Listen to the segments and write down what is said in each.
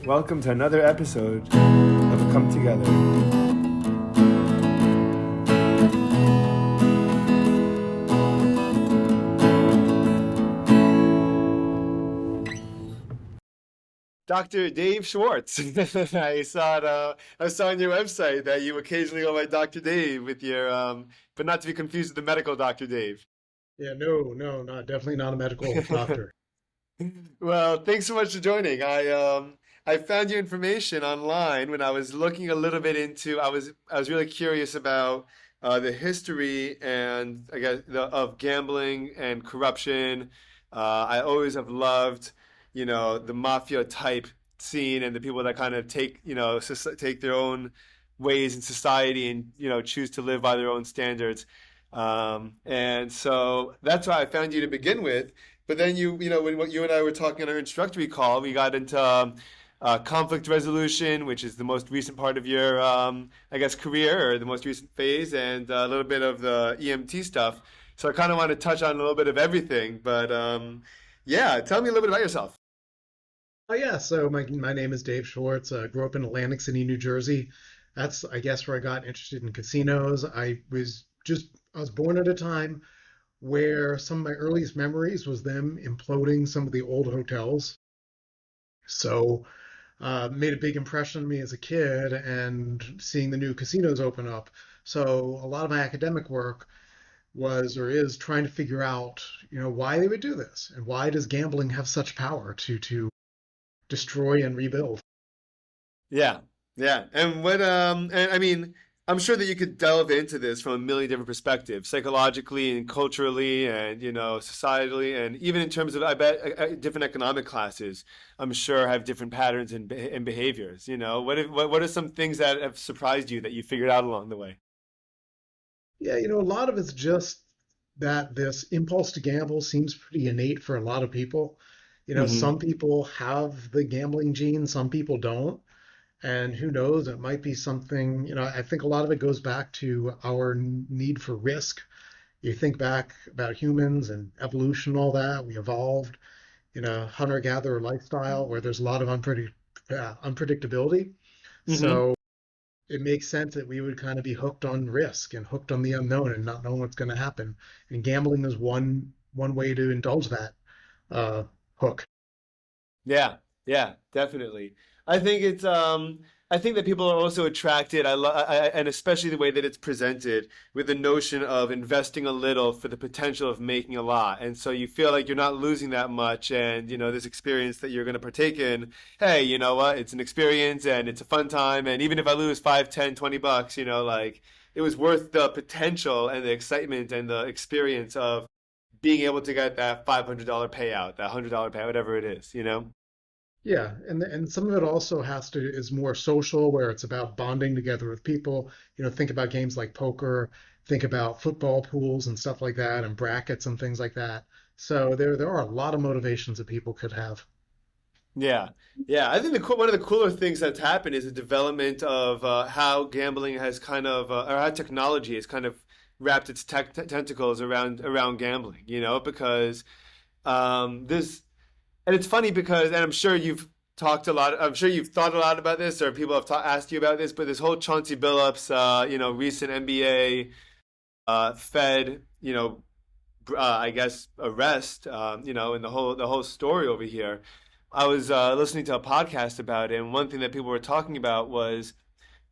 Welcome to another episode of Come Together. Dr. Dave Schwartz. I saw on your website that you occasionally go by Dr. Dave with your, but not to be confused with the medical Dr. Dave. Yeah, no, not definitely not a medical doctor. Well, thanks so much for joining. I found your information online when I was looking a little bit into. I was really curious about the history and I guess of gambling and corruption. I always have loved, the mafia type scene and the people that kind of take, take their own ways in society and choose to live by their own standards. And so that's why I found you to begin with. But then when what you and I were talking on our introductory call, we got into conflict resolution, which is the most recent part of your, I guess, career or the most recent phase, and a little bit of the EMT stuff. So I kind of want to touch on a little bit of everything. But yeah, tell me a little bit about yourself. Oh yeah, so my name is Dave Schwartz. Grew up in Atlantic City, New Jersey. That's I guess where I got interested in casinos. I was born at a time where some of my earliest memories was them imploding some of the old hotels. So made a big impression on me as a kid and seeing the new casinos open up. So a lot of my academic work was or is trying to figure out, why they would do this and why does gambling have such power to destroy and rebuild. Yeah, yeah. And I mean, I'm sure that you could delve into this from a million different perspectives, psychologically and culturally and, societally, and even in terms of, I bet, different economic classes, I'm sure have different patterns and behaviors. What are some things that have surprised you that you figured out along the way? Yeah, a lot of it's just that this impulse to gamble seems pretty innate for a lot of people. Hmm. Some people have the gambling gene, some people don't. And who knows, it might be something, I think a lot of it goes back to our need for risk. You think back about humans and evolution, all that, we evolved in a hunter-gatherer lifestyle where there's a lot of unpredictability. Hmm. So it makes sense that we would kind of be hooked on risk and hooked on the unknown and not knowing what's going to happen. And gambling is one way to indulge that uh, hook. Yeah, yeah, definitely. I think I think that people are also attracted, and especially the way that it's presented with the notion of investing a little for the potential of making a lot. And so you feel like you're not losing that much and, this experience that you're going to partake in, hey, you know what? It's an experience and it's a fun time and even if I lose 5, 10, 20 bucks, like it was worth the potential and the excitement and the experience of being able to get that $500 payout, that $100 payout, whatever it is. Yeah, and some of it also is more social, where it's about bonding together with people. Think about games like poker, think about football pools and stuff like that, and brackets and things like that. So there are a lot of motivations that people could have. Yeah, yeah. I think one of the cooler things that's happened is the development of how gambling has kind of, or how technology has kind of wrapped its tentacles around gambling. Because this, and it's funny because, and I'm sure you've talked a lot. I'm sure you've thought a lot about this, or people have asked you about this. But this whole Chauncey Billups, recent NBA Fed, I guess arrest, and the whole story over here. I was listening to a podcast about it, and one thing that people were talking about was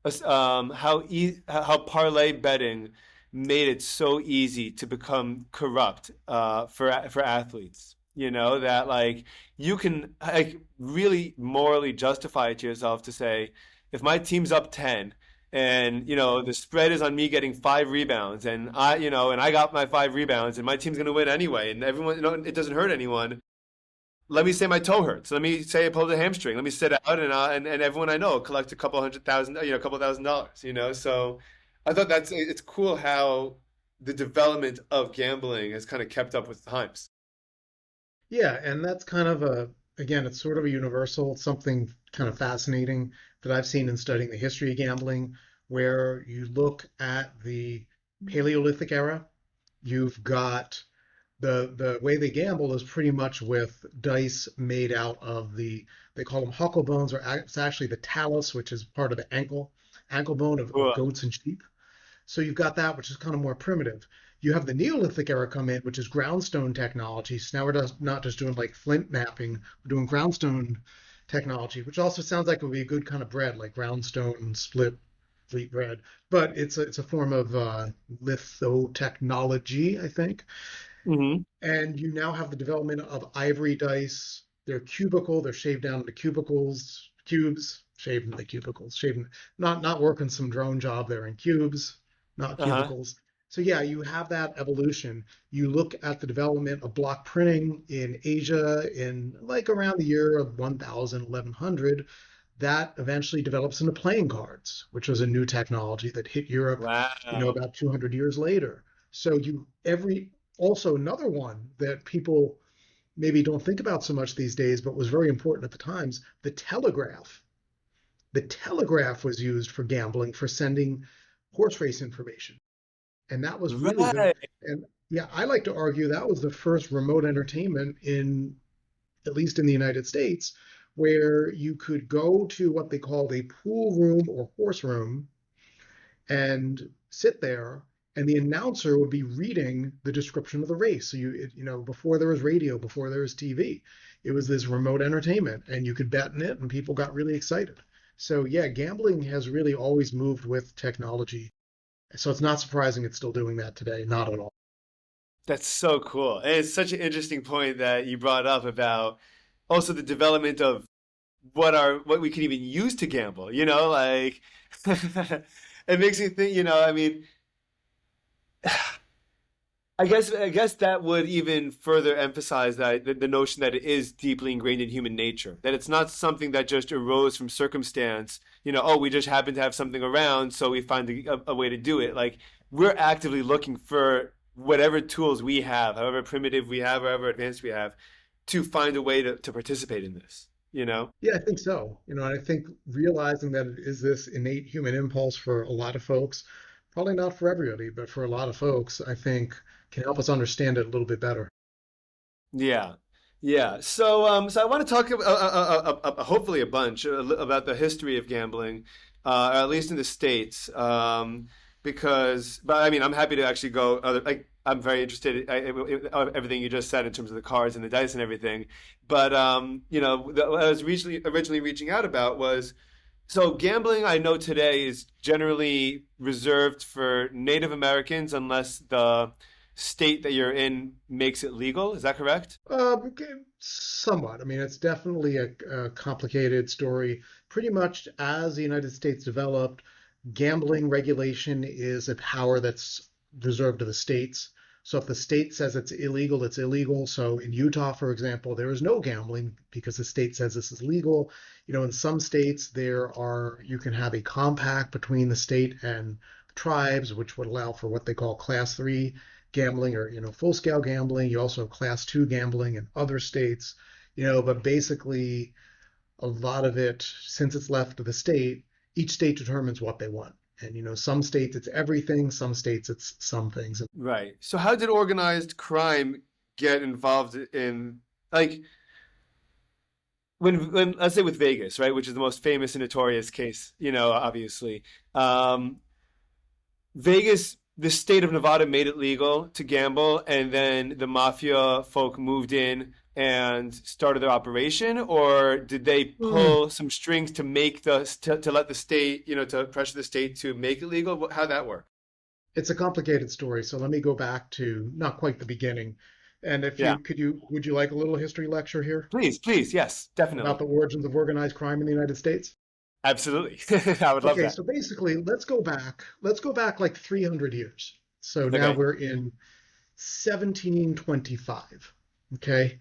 how parlay betting made it so easy to become corrupt for athletes. That like you can like really morally justify it to yourself to say, if my team's up 10 and the spread is on me getting 5 rebounds and I got my 5 rebounds and my team's gonna win anyway and everyone it doesn't hurt anyone. Let me say my toe hurts. Let me say I pulled a hamstring. Let me sit out and everyone I know collect a couple hundred thousand, a couple $1,000. So I thought it's cool how the development of gambling has kind of kept up with times. Yeah, and that's kind of again, it's sort of a universal, something kind of fascinating that I've seen in studying the history of gambling, where you look at the Paleolithic era, you've got The way they gamble is pretty much with dice made out of they call them huckle bones, or it's actually the talus, which is part of the ankle bone of Cool. goats and sheep. So you've got that, which is kind of more primitive. You have the Neolithic era come in, which is groundstone technology. So now we're not just doing like flint mapping, we're doing groundstone technology, which also sounds like it would be a good kind of bread, like groundstone split wheat bread. But it's a form of lithotechnology, I think. Hmm. And you now have the development of ivory dice. They're cubical, they're shaved down into cubicles, cubes, shaved into cubicles, shaved, not working some drone job there in cubes, not Uh-huh. cubicles. So yeah, you have that evolution. You look at the development of block printing in Asia in like around the year of 1000, 1100. That eventually develops into playing cards, which was a new technology that hit Europe, Wow. about 200 years later. So you every also another one that people maybe don't think about so much these days, but was very important at the times, the telegraph. The telegraph was used for gambling, for sending horse race information. And that was really Right. and yeah, I like to argue that was the first remote entertainment in, at least in the United States, where you could go to what they called a pool room or horse room and sit there, and the announcer would be reading the description of the race. So before there was radio, before there was TV, it was this remote entertainment, and you could bet in it, and people got really excited. So yeah, gambling has really always moved with technology. So it's not surprising it's still doing that today. Not at all. That's so cool. And it's such an interesting point that you brought up about also the development of what we can even use to gamble, like it makes me think, I mean, I guess that would even further emphasize that the notion that it is deeply ingrained in human nature, that it's not something that just arose from circumstance, oh, we just happen to have something around, so we find a way to do it. Like we're actively looking for whatever tools we have, however primitive we have, however advanced we have, to find a way to participate in this. Yeah, I think so. And I think realizing that it is this innate human impulse for a lot of folks, probably not for everybody, but for a lot of folks, I think can help us understand it a little bit better. Yeah. Yeah. So I want to talk hopefully a bunch about the history of gambling, or at least in the States. But I mean, I'm happy to actually go like I'm very interested in everything you just said in terms of the cards and the dice and everything. But what I was originally reaching out about was so gambling I know today is generally reserved for Native Americans unless the state that you're in makes it legal. Is that correct? Okay, somewhat. I mean, it's definitely a complicated story. Pretty much as the United States developed, gambling regulation is a power that's reserved to the states. So if the state says it's illegal, it's illegal. So in Utah, for example, there is no gambling because the state says this is legal. In some states, you can have a compact between the state and tribes, which would allow for what they call class three gambling, or full scale gambling. You also have class two gambling in other states. But basically a lot of it, since it's left to the state, each state determines what they want. And some states it's everything, some states it's some things. Right. So how did organized crime get involved in like when let's say with Vegas, right, which is the most famous and notorious case, obviously. Vegas, the state of Nevada made it legal to gamble, and then the mafia folk moved in and started their operation, or did they Mm, pull some strings to make to let the state, to pressure the state to make it legal? How'd that work? it's a complicated story, so let me go back to not quite the beginning. And if Yeah. you could you would you like a little history lecture here Please, please, yes, about definitely. the origins of organized crime in the United States? Absolutely. I would love Okay, that. so basically, let's go back like 300 years. So now Okay. we're in 1725. Okay,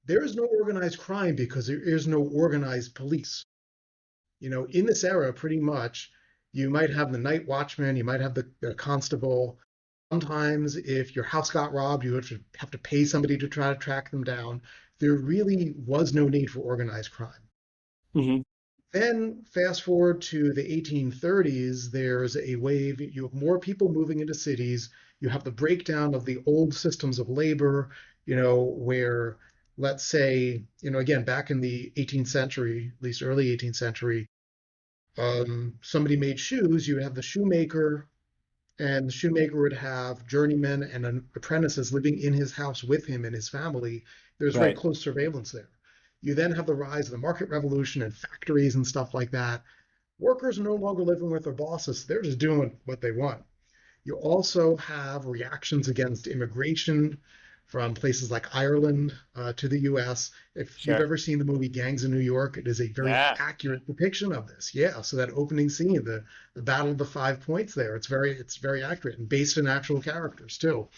there is no organized crime because there is no organized police. In this era, pretty much, you might have the night watchman, you might have the constable. Sometimes, if your house got robbed, you would have to pay somebody to try to track them down. There really was no need for organized crime. Hmm. Then, fast forward to the 1830s, there's a wave. You have more people moving into cities. You have the breakdown of the old systems of labor, where, let's say, again, back in the 18th century, at least early 18th century, somebody made shoes. You would have the shoemaker, and the shoemaker would have journeymen and apprentices living in his house with him and his family. There's very Right. close surveillance there. You then have the rise of the market revolution and factories and stuff like that. Workers are no longer living with their bosses. They're just doing what they want. You also have reactions against immigration from places like Ireland to the US. If you've Sure. ever seen the movie Gangs in New York, it is a very Yeah. accurate depiction of this. Yeah, so that opening scene, the Battle of the Five Points there, it's very accurate and based on actual characters too.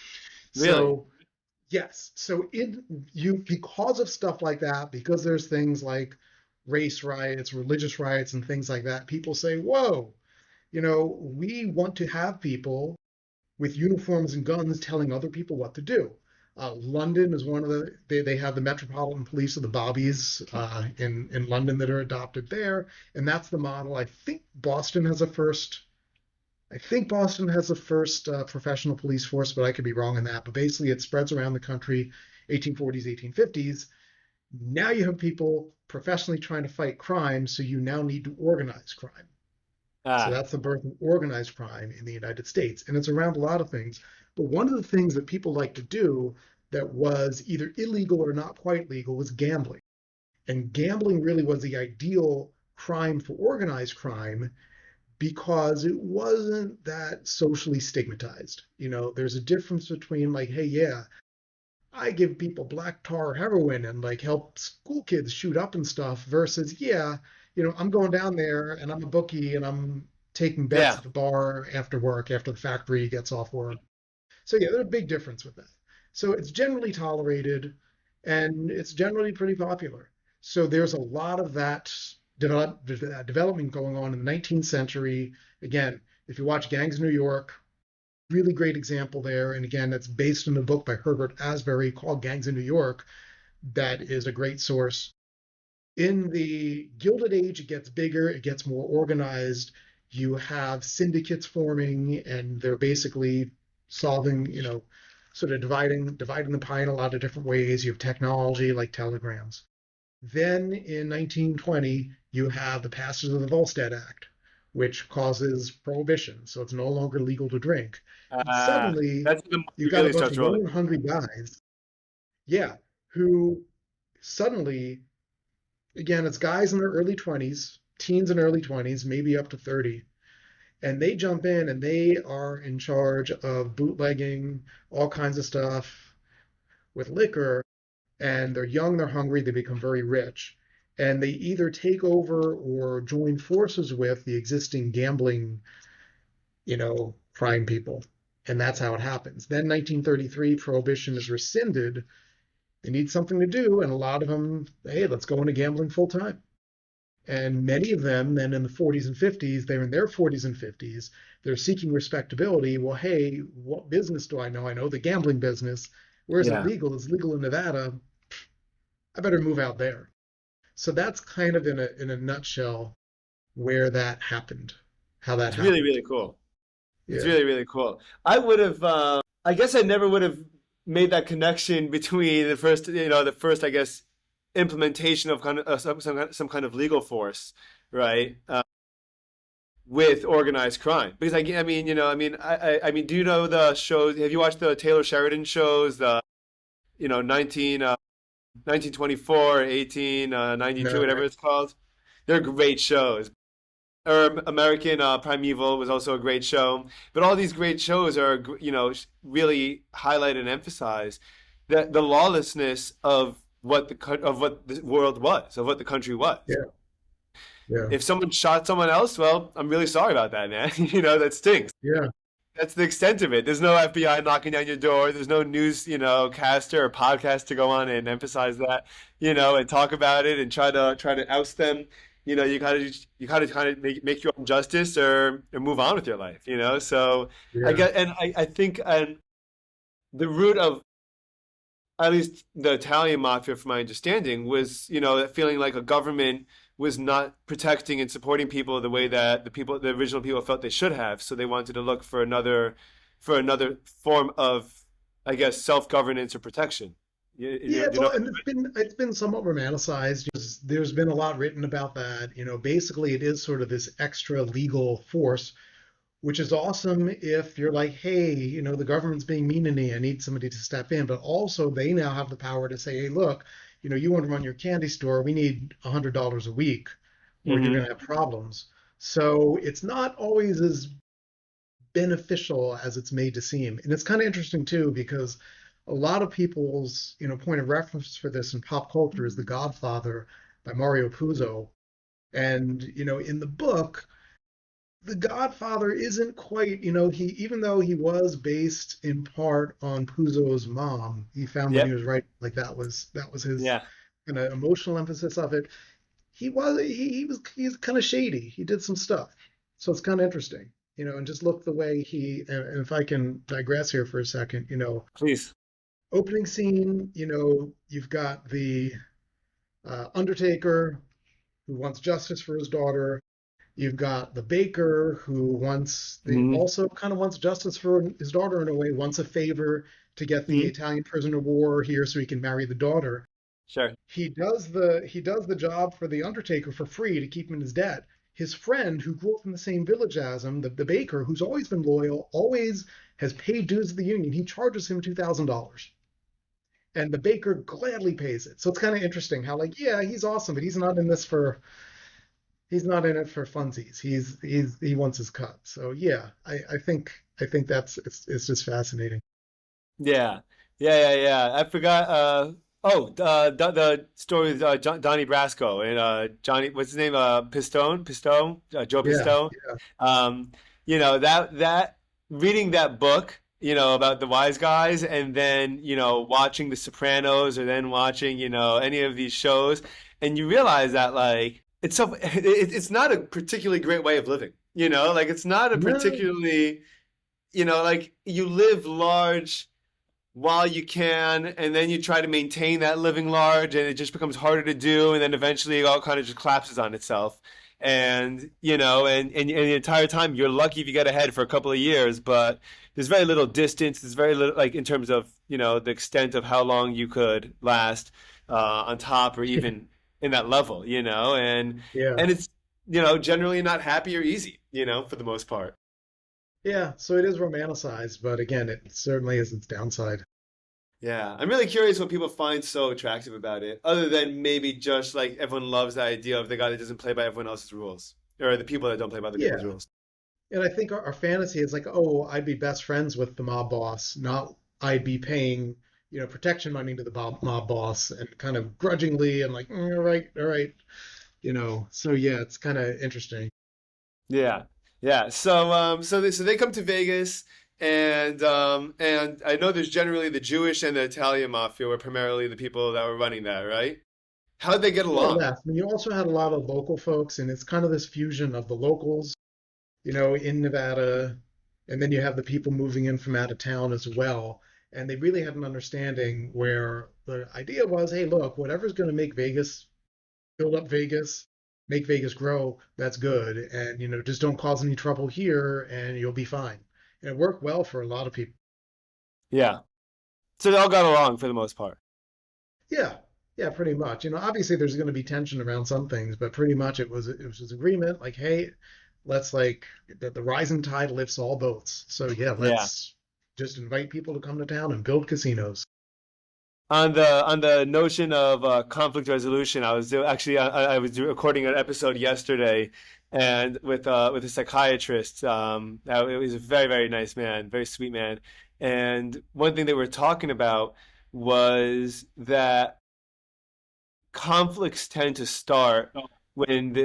Really? So yes, so because of stuff like that, because there's things like race riots, religious riots, and things like that, people say, whoa, we want to have people with uniforms and guns telling other people what to do. London is one of they have the Metropolitan Police of the Bobbies in London that are adopted there, and that's the model. I think Boston has the first professional police force, but I could be wrong on that. But basically, it spreads around the country, 1840s, 1850s. Now you have people professionally trying to fight crime, so you now need to organize crime. So Ah, that's the birth of organized crime in the United States. And it's around a lot of things. But one of the things that people like to do that was either illegal or not quite legal was gambling. And gambling really was the ideal crime for organized crime because it wasn't that socially stigmatized. There's a difference between like, hey, yeah, I give people black tar heroin and like help school kids shoot up and stuff versus, yeah, I'm going down there and I'm a bookie and I'm taking bets yeah. at the bar after work, after the factory gets off work. So yeah, there's a big difference with that. So it's generally tolerated and it's generally pretty popular. So there's a lot of that development going on in the 19th century. Again, if you watch Gangs of New York, really great example there. And again, that's based on a book by Herbert Asbury called Gangs in New York. That is a great source. In the Gilded Age, it gets bigger, it gets more organized. You have syndicates forming, and they're basically solving, sort of dividing the pie in a lot of different ways. You have technology like telegrams. Then in 1920, you have the passage of the Volstead Act, which causes prohibition. So it's no longer legal to drink. And suddenly, That's when the you've money got a really bunch starts of young rolling. and hungry guys, yeah, who suddenly, again, it's guys in their early 20s, teens and early 20s, maybe up to 30, and they jump in and they are in charge of bootlegging all kinds of stuff with liquor, and they're young, they're hungry, they become very rich. And they either take over or join forces with the existing gambling, crime people. And that's how it happens. Then 1933, prohibition is rescinded. They need something to do, and a lot of them, hey, let's go into gambling full time. And many of them, then in the 40s and 50s, they're in their 40s and 50s, they're seeking respectability. Well, hey, what business do I know? I know the gambling business. Where is it Yeah. legal? It's legal in Nevada. I better move out there. So that's kind of in a nutshell where that happened, how that It's really, happened. really cool. It's Yeah. really, really cool. I would have, I guess I never would have made that connection between the first, I guess, implementation of kind of some kind of legal force, right? With organized crime. Because I mean, I mean, do you know the shows? Have you watched the Taylor Sheridan shows? The, 1924, 1892, No, whatever it's called. They're great shows. Or American Primeval was also a great show. But all these great shows are, really highlight and emphasize the lawlessness of what the world was, of what the country was. yeah, yeah, If someone shot someone else, well, I'm really sorry about that, man. That stinks. yeah, That's the extent of it. There's no FBI knocking down your door. There's no news, caster or podcast to go on and emphasize that, and talk about it and try to oust them. You gotta kind of make your own justice or move on with your life. So I yeah, get, and I think the root of at least the Italian mafia, from my understanding, was that feeling like a government was not protecting and supporting people the way that the original people felt they should have. So they wanted to look for another, for another form of, I guess, self-governance or protection. Yeah, You know, and it's been somewhat romanticized. Just there's been a lot written about that. Basically it is sort of this extra legal force, which is awesome if you're like, hey, the government's being mean to me. I need somebody to step in. But also they now have the power to say, hey, look, you want to run your candy store, we need $100 a week, or you're going hmm to have problems. So it's not always as beneficial as it's made to seem. And it's kind of interesting too, because a lot of people's, point of reference for this in pop culture is The Godfather by Mario Puzo. And, in the book, The Godfather isn't quite, he even though he was based in part on Puzo's mom, he found when he Yep. was writing, like that was his Yeah. kind of emotional emphasis of it. He's kind of shady. He did some stuff. So it's kind of interesting, and just look the way and if I can digress here for a second, Please. opening scene, you've got the Undertaker who wants justice for his daughter. You've got the baker who hmm also kind of wants justice for his daughter in a way, wants a favor to get the hmm Italian prisoner of war here so he can marry the daughter. Sure. He does the job for the Undertaker for free to keep him in his debt. His friend, who grew up in the same village as him, the baker, who's always been loyal, always has paid dues to the union, he charges him $2,000. And the baker gladly pays it. So it's kind of interesting how, like, yeah, he's awesome, but he's not in it for funsies. He wants his cut. So yeah, I think it's just fascinating. Yeah. Yeah. I forgot. The story with Donnie Brasco and Johnny, what's his name? Pistone, Joe Yeah, Pistone. yeah, Um, that reading that book, about the wise guys, and then watching The Sopranos, or then watching any of these shows, and you realize that like it's not a particularly great way of living. Like it's not a no, particularly like you live large while you can, and then you try to maintain that living large, and it just becomes harder to do, and then eventually it all kind of just collapses on itself. And and the entire time you're lucky if you get ahead for a couple of years, but there's very little distance. There's very little, like, in terms of the extent of how long you could last on top, or even in that level. yeah, And it's generally not happy or easy, for the most part. yeah. So it is romanticized, but again, it certainly is its downside. Yeah, I'm really curious what people find so attractive about it, other than maybe just like everyone loves the idea of the guy that doesn't play by everyone else's rules, or the people that don't play by the people's Yeah, rules. and I think our fantasy is like, oh, I'd be best friends with the mob boss, not I'd be paying, protection money to the mob boss, and kind of grudgingly, and like, all right, So yeah, it's kind of interesting. Yeah, yeah. So they come to Vegas, and I know there's generally the Jewish and the Italian mafia were primarily the people that were running that, right? How'd they get More or along? less. I mean, you also had a lot of local folks, and it's kind of this fusion of the locals, in Nevada, and then you have the people moving in from out of town as well. And they really had an understanding where the idea was, hey, look, whatever's going to make Vegas, build up Vegas, make Vegas grow, that's good. And, just don't cause any trouble here and you'll be fine. And it worked well for a lot of people. Yeah. So they all got along for the most part. Yeah, yeah, pretty much. Obviously there's going to be tension around some things, but pretty much it was this agreement like, hey, let's like the rising tide lifts all boats. So yeah, Yeah. let's just invite people to come to town and build casinos. On the notion of conflict resolution, I was actually I was recording an episode yesterday, and with a psychiatrist. It was a very very nice man, very sweet man. And one thing they were talking about was that conflicts tend to start when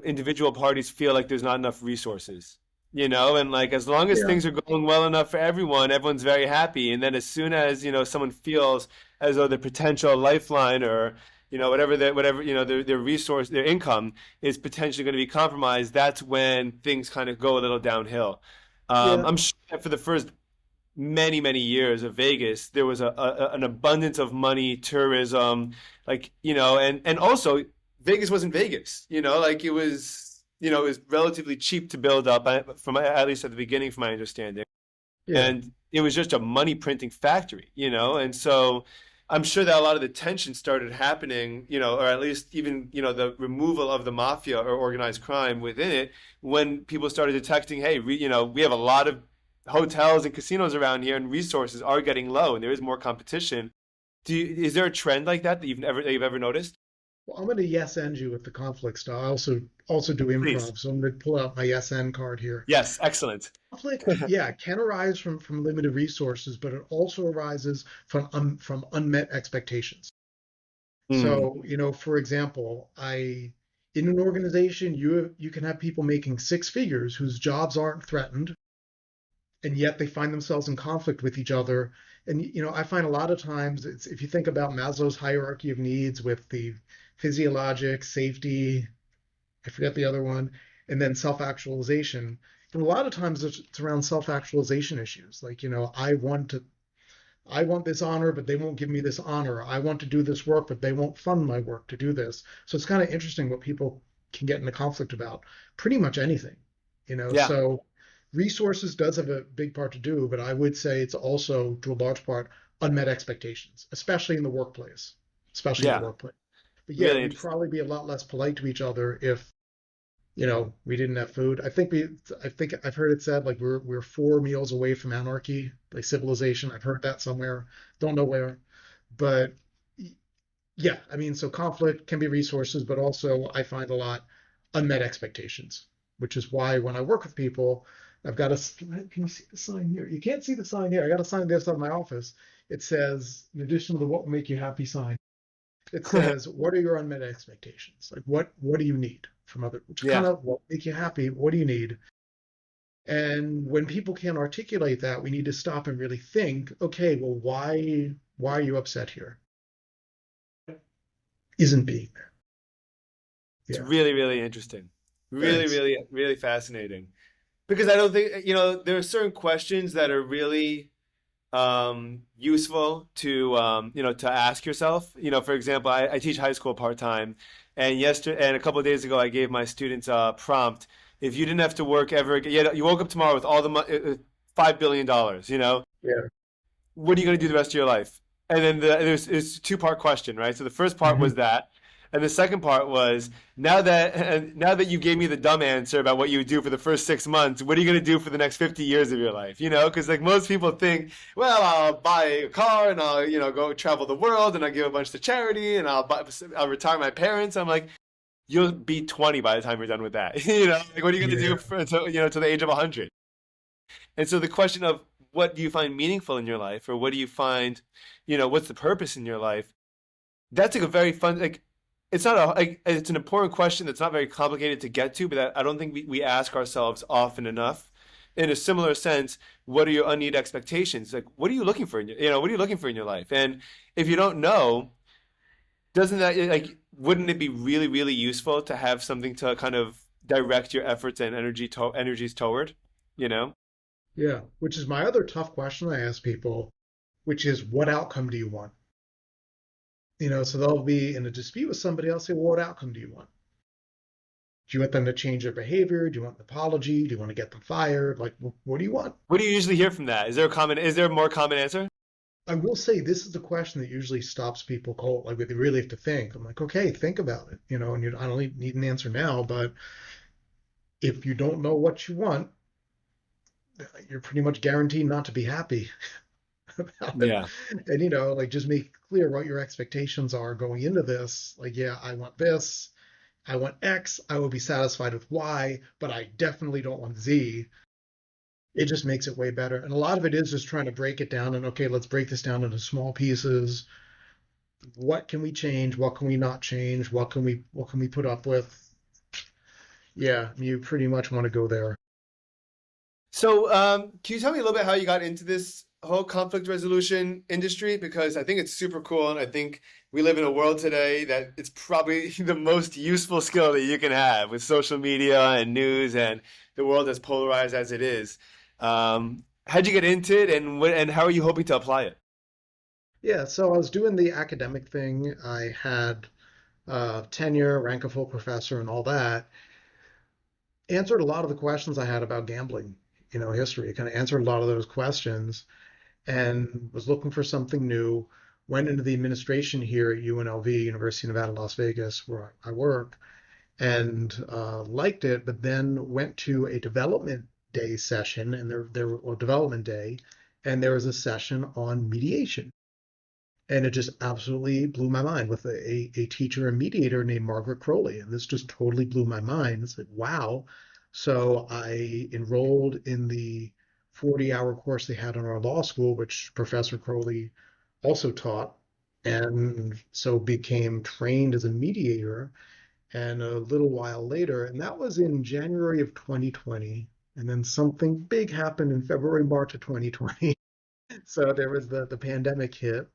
individual parties feel like there's not enough resources. And like as long as Yeah, things are going well enough for everyone, everyone's very happy. And then as soon as, someone feels as though the potential lifeline, or whatever their resource, their income is potentially going to be compromised, that's when things kind of go a little downhill. yeah, I'm sure that for the first many many years of Vegas, there was an abundance of money, tourism, like and also Vegas wasn't Vegas, like it was relatively cheap to build up, from at least at the beginning, from my understanding. Yeah. and it was just a money printing factory, and so I'm sure that a lot of the tension started happening, or at least even, the removal of the mafia or organized crime within it when people started detecting, hey, we have a lot of hotels and casinos around here and resources are getting low and there is more competition. Is there a trend like that that you've ever noticed? Well, I'm going to yes end you with the conflict style. I also do Please. improv, so I'm going to pull out my yes end card here. Yes, excellent. Conflict, yeah, can arise from limited resources, but it also arises from unmet expectations. Mm, So, for example, in an organization, you can have people making six figures whose jobs aren't threatened, and yet they find themselves in conflict with each other. And I find a lot of times if you think about Maslow's hierarchy of needs with the physiologic, safety, I forget the other one, and then self-actualization. And a lot of times it's around self-actualization issues. Like, I want this honor, but they won't give me this honor. I want to do this work, but they won't fund my work to do this. So it's kind of interesting what people can get into conflict about. Pretty much anything. yeah, So resources does have a big part to do, but I would say it's also, to a large part, unmet expectations, especially in the workplace. Especially in the yeah, workplace. But yeah, really we'd interesting. probably be a lot less polite to each other if we didn't have food. I think I've heard it said like we're 4 meals away from anarchy, like civilization. I've heard that somewhere. Don't know where, but yeah, I mean, so conflict can be resources, but also I find a lot unmet expectations, which is why when I work with people, I've got a, can you see the sign here? You can't see the sign here. I got a sign this on my office. It says, in addition to the what will make you happy sign, it says, what are your unmet expectations? Like what do you need from other, which is kind Yeah, of what make you happy, what do you need? And when people can't articulate that, we need to stop and really think, okay, well, why are you upset here? Isn't being there. it's Yeah. really, really interesting. Really, Thanks. really, really fascinating. Because I don't think, there are certain questions that are really useful to ask yourself. For example, I teach high school part time, and a couple of days ago, I gave my students a prompt. If you didn't have to work ever again, you woke up tomorrow with all the $5 billion, Yeah. what are you going to do the rest of your life? And then it's a two-part question, right? So the first part was Hmm. that, and the second part was now that you gave me the dumb answer about what you would do for the first 6 months, what are you going to do for the next 50 years of your life? Because like most people think, well, I'll buy a car and I'll go travel the world and I'll give a bunch to charity and I'll retire my parents. I'm like, you'll be 20 by the time you're done with that. Like what are you going to do Yeah. for until to the age of 100? And so the question of what do you find meaningful in your life, or what do you find, what's the purpose in your life? That's like a very fun, like, it's not a, like, it's an important question that's not very complicated to get to, but that I don't think we ask ourselves often enough. In a similar sense, what are your unneeded expectations? Like, what are you looking for what are you looking for in your life? And if you don't know, doesn't that, like, wouldn't it be really, really useful to have something to kind of direct your efforts and energies toward, you know? Yeah. Which is my other tough question I ask people, which is what outcome do you want? So they'll be in a dispute with somebody else, say, well, what outcome do you want? Do you want them to change their behavior? Do you want an apology? Do you want to get them fired? Like, what do you want? What do you usually hear from that? Is there a more common answer? I will say this is the question that usually stops people cold. Like they really have to think. I'm like, okay, think about it. And I don't need an answer now, but if you don't know what you want, you're pretty much guaranteed not to be happy about it. Yeah. And like just make clear what your expectations are going into this. Like, yeah, I want this. I want X. I will be satisfied with Y, but I definitely don't want Z. It just makes it way better. And a lot of it is just trying to break it down and okay, let's break this down into small pieces. What can we change? What can we not change? What can we put up with? Yeah, you pretty much want to go there. So, can you tell me a little bit how you got into this whole conflict resolution industry? Because I think it's super cool, and I think we live in a world today that it's probably the most useful skill that you can have with social media and news and the world as polarized as it is. How'd you get into it, and how are you hoping to apply it? Yeah, so I was doing the academic thing. I had tenure, rank of full professor, and all that. Answered a lot of the questions I had about gambling history. It kind of answered a lot of those questions and was looking for something new. Went into the administration here at UNLV, University of Nevada, Las Vegas, where I work, and liked it, but then went to a development day session, and or development day, and there was a session on mediation. And it just absolutely blew my mind with a teacher and mediator named Margaret Crowley. And this just totally blew my mind. It's like, wow. So I enrolled in the 40-hour course they had in our law school, which Professor Crowley also taught. And so became trained as a mediator. And a little while later, and that was in January of 2020. And then something big happened in February, March of 2020. So there was the pandemic hit.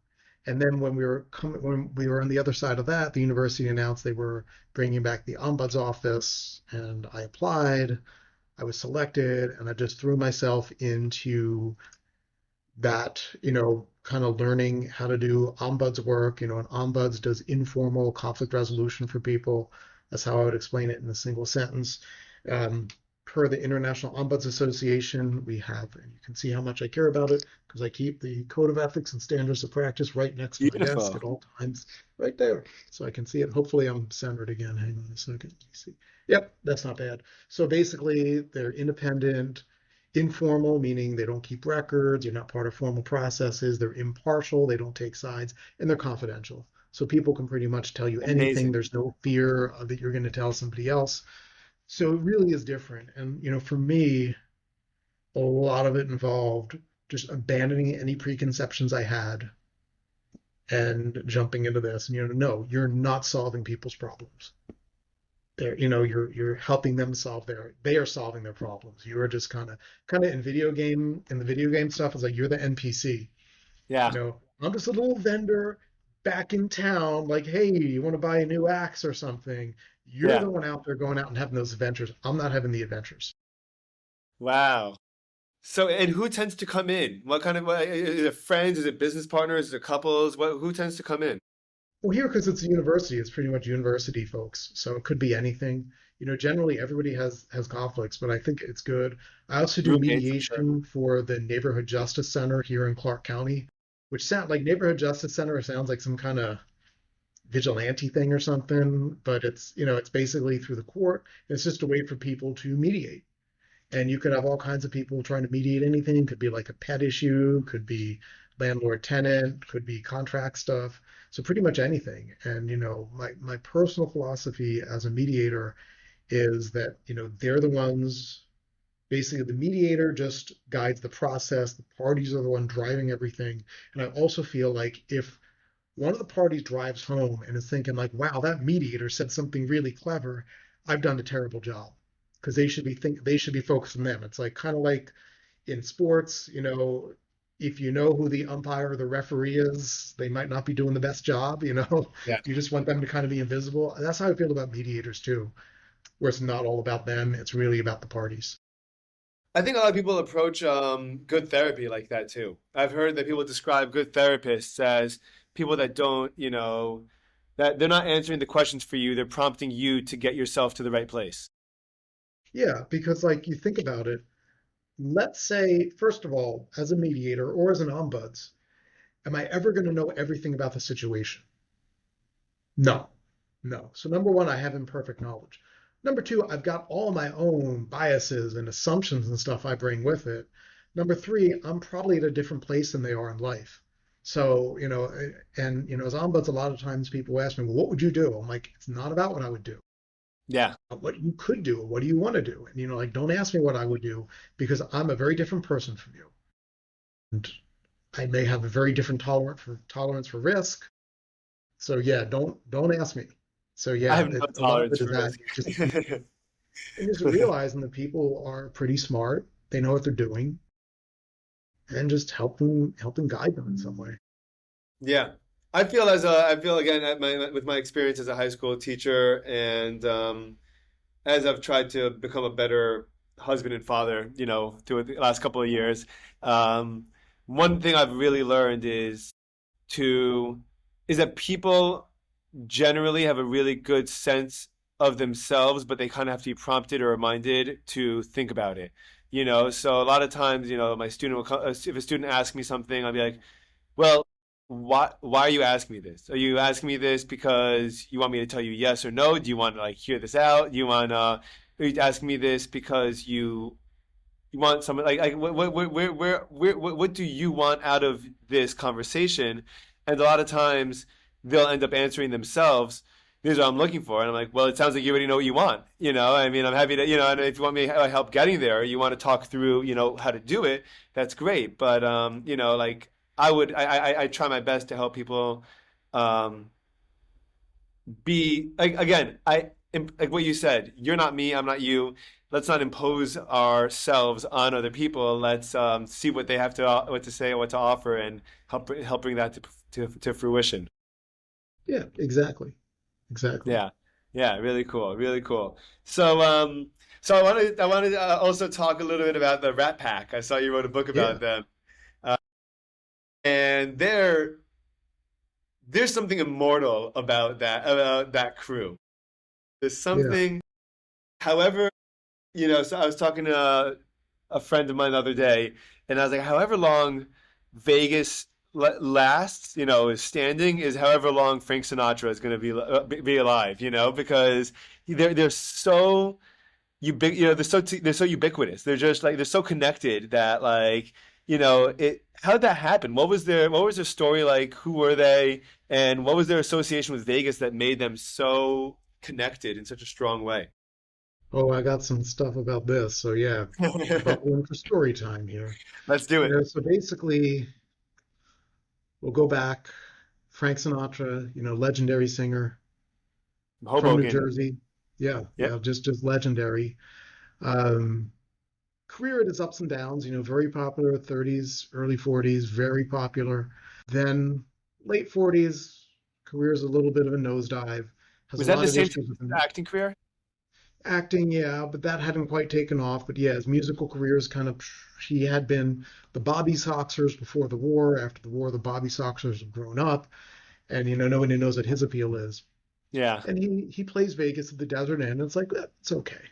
And then when we were on the other side of that, the university announced they were bringing back the ombuds office, and I applied. I was selected, and I just threw myself into that, kind of learning how to do ombuds work. And ombuds does informal conflict resolution for people. That's how I would explain it in a single sentence. Um, Per the International Ombuds Association, we have, and you can see how much I care about it because I keep the Code of Ethics and Standards of Practice right next to my desk Beautiful. at all times, right there. So I can see it. Hopefully I'm centered again. Hang on a second. Let me see. Yep, that's not bad. So basically, they're independent, informal, meaning they don't keep records, you're not part of formal processes, they're impartial, they don't take sides, and they're confidential. So people can pretty much tell you anything. Amazing. There's no fear that you're going to tell somebody else. So it really is different. And, for me, a lot of it involved just abandoning any preconceptions I had and jumping into this. And, no, you're not solving people's problems. You're helping them they are solving their problems. You are just kind of in the video game stuff, it's like you're the NPC. Yeah. I'm just a little vendor back in town, like, hey, you want to buy a new axe or something? You're Yeah. the one out there going out and having those adventures. I'm not having the adventures. Wow. So, and who tends to come in? What kind of, is it friends? Is it business partners? Is it couples? Who tends to come in? Well, here, because it's a university, it's pretty much university folks. So it could be anything. Generally everybody has conflicts, but I think it's good. I also do Roommates, I'm sure. mediation for the Neighborhood Justice Center here in Clark County, which sound like Neighborhood Justice Center sounds like some kind of vigilante thing or something, but it's basically through the court. It's just a way for people to mediate. And you could have all kinds of people trying to mediate anything. It could be like a pet issue, could be landlord tenant, could be contract stuff. So pretty much anything. And my personal philosophy as a mediator is that they're the ones, basically the mediator just guides the process. The parties are the one driving everything. And I also feel like if one of the parties drives home and is thinking like, wow, that mediator said something really clever, I've done a terrible job, because they should be focused on them. It's like kind of like in sports, if you know who the umpire or the referee is, they might not be doing the best job. Yeah. You just want them to kind of be invisible. And that's how I feel about mediators too, where it's not all about them, it's really about the parties. I think a lot of people approach good therapy like that too. I've heard that people describe good therapists as people that don't, that they're not answering the questions for you, they're prompting you to get yourself to the right place. Yeah, because like you think about it, let's say, first of all, as a mediator or as an ombuds, am I ever going to know everything about the situation? No, no. So number one, I have imperfect knowledge. Number two, I've got all my own biases and assumptions and stuff I bring with it. Number three, I'm probably at a different place than they are in life. So, and as ombuds, a lot of times people ask me, well, what would you do? I'm like, it's not about what I would do. Yeah. What you could do, what do you want to do? And like, don't ask me what I would do because I'm a very different person from you. And I may have a very different tolerance for risk. So yeah, don't ask me. So I yeah, have no a lot of tolerance it is for that risk. and just realizing that people are pretty smart, they know what they're doing, and just help them guide them in some way. Yeah. I feel again with my experience as a high school teacher and as I've tried to become a better husband and father, through the last couple of years, um, one thing I've really learned to is that people generally have a really good sense of themselves, but they kind of have to be prompted or reminded to think about it. So a lot of times, my student will come, if a student asks me something, I'll be like, well, why are you asking me this? Are you asking me this because you want me to tell you yes or no? Do you want to like hear this out? Do you want are you asking me this because you want someone like what do you want out of this conversation? And a lot of times they'll end up answering themselves. This is what I'm looking for, and I'm like, well, it sounds like you already know what you want. I mean, I'm happy to, and if you want me to help getting there, or you want to talk through, how to do it, that's great. But like I try my best to help people um, be like again like what you said, you're not me, I'm not you. Let's not impose ourselves on other people. Let's see what they have to what to say, what to offer, and help bring that to fruition. Yeah, exactly. Exactly. Yeah, yeah, really cool, really cool. So I wanted to also talk a little bit about the Rat Pack. I saw you wrote a book Yeah. about them, uh, and there's something immortal about that crew. There's Yeah. something, however, so I was talking to a friend of mine the other day, and I was like, however long Vegas lasts, is standing, is however long Frank Sinatra is going to be alive, because they're so they're so ubiquitous. They're just like they're so connected that like how did that happen? What was their story like? Who were they? And what was their association with Vegas that made them so connected in such a strong way? Oh, I got some stuff about this. So yeah, buckle in for story time here. Let's do it. So basically, we'll go back. Frank Sinatra, legendary singer from New Hoboken. Jersey. Yeah, Yeah. yeah, just legendary. Um, Career at its ups and downs, very popular 30s, early 40s, very popular. Then late 40s, career's a little bit of a nosedive, has a Was that lot the of same time issues with as the acting career? acting, yeah, but that hadn't quite taken off. But yeah, his musical career is kind of, he had been the Bobby Soxers before the war. After the war, the Bobby Soxers have grown up, and nobody knows what his appeal is. Yeah. And he plays Vegas at the Desert Inn. And it's like, it's okay.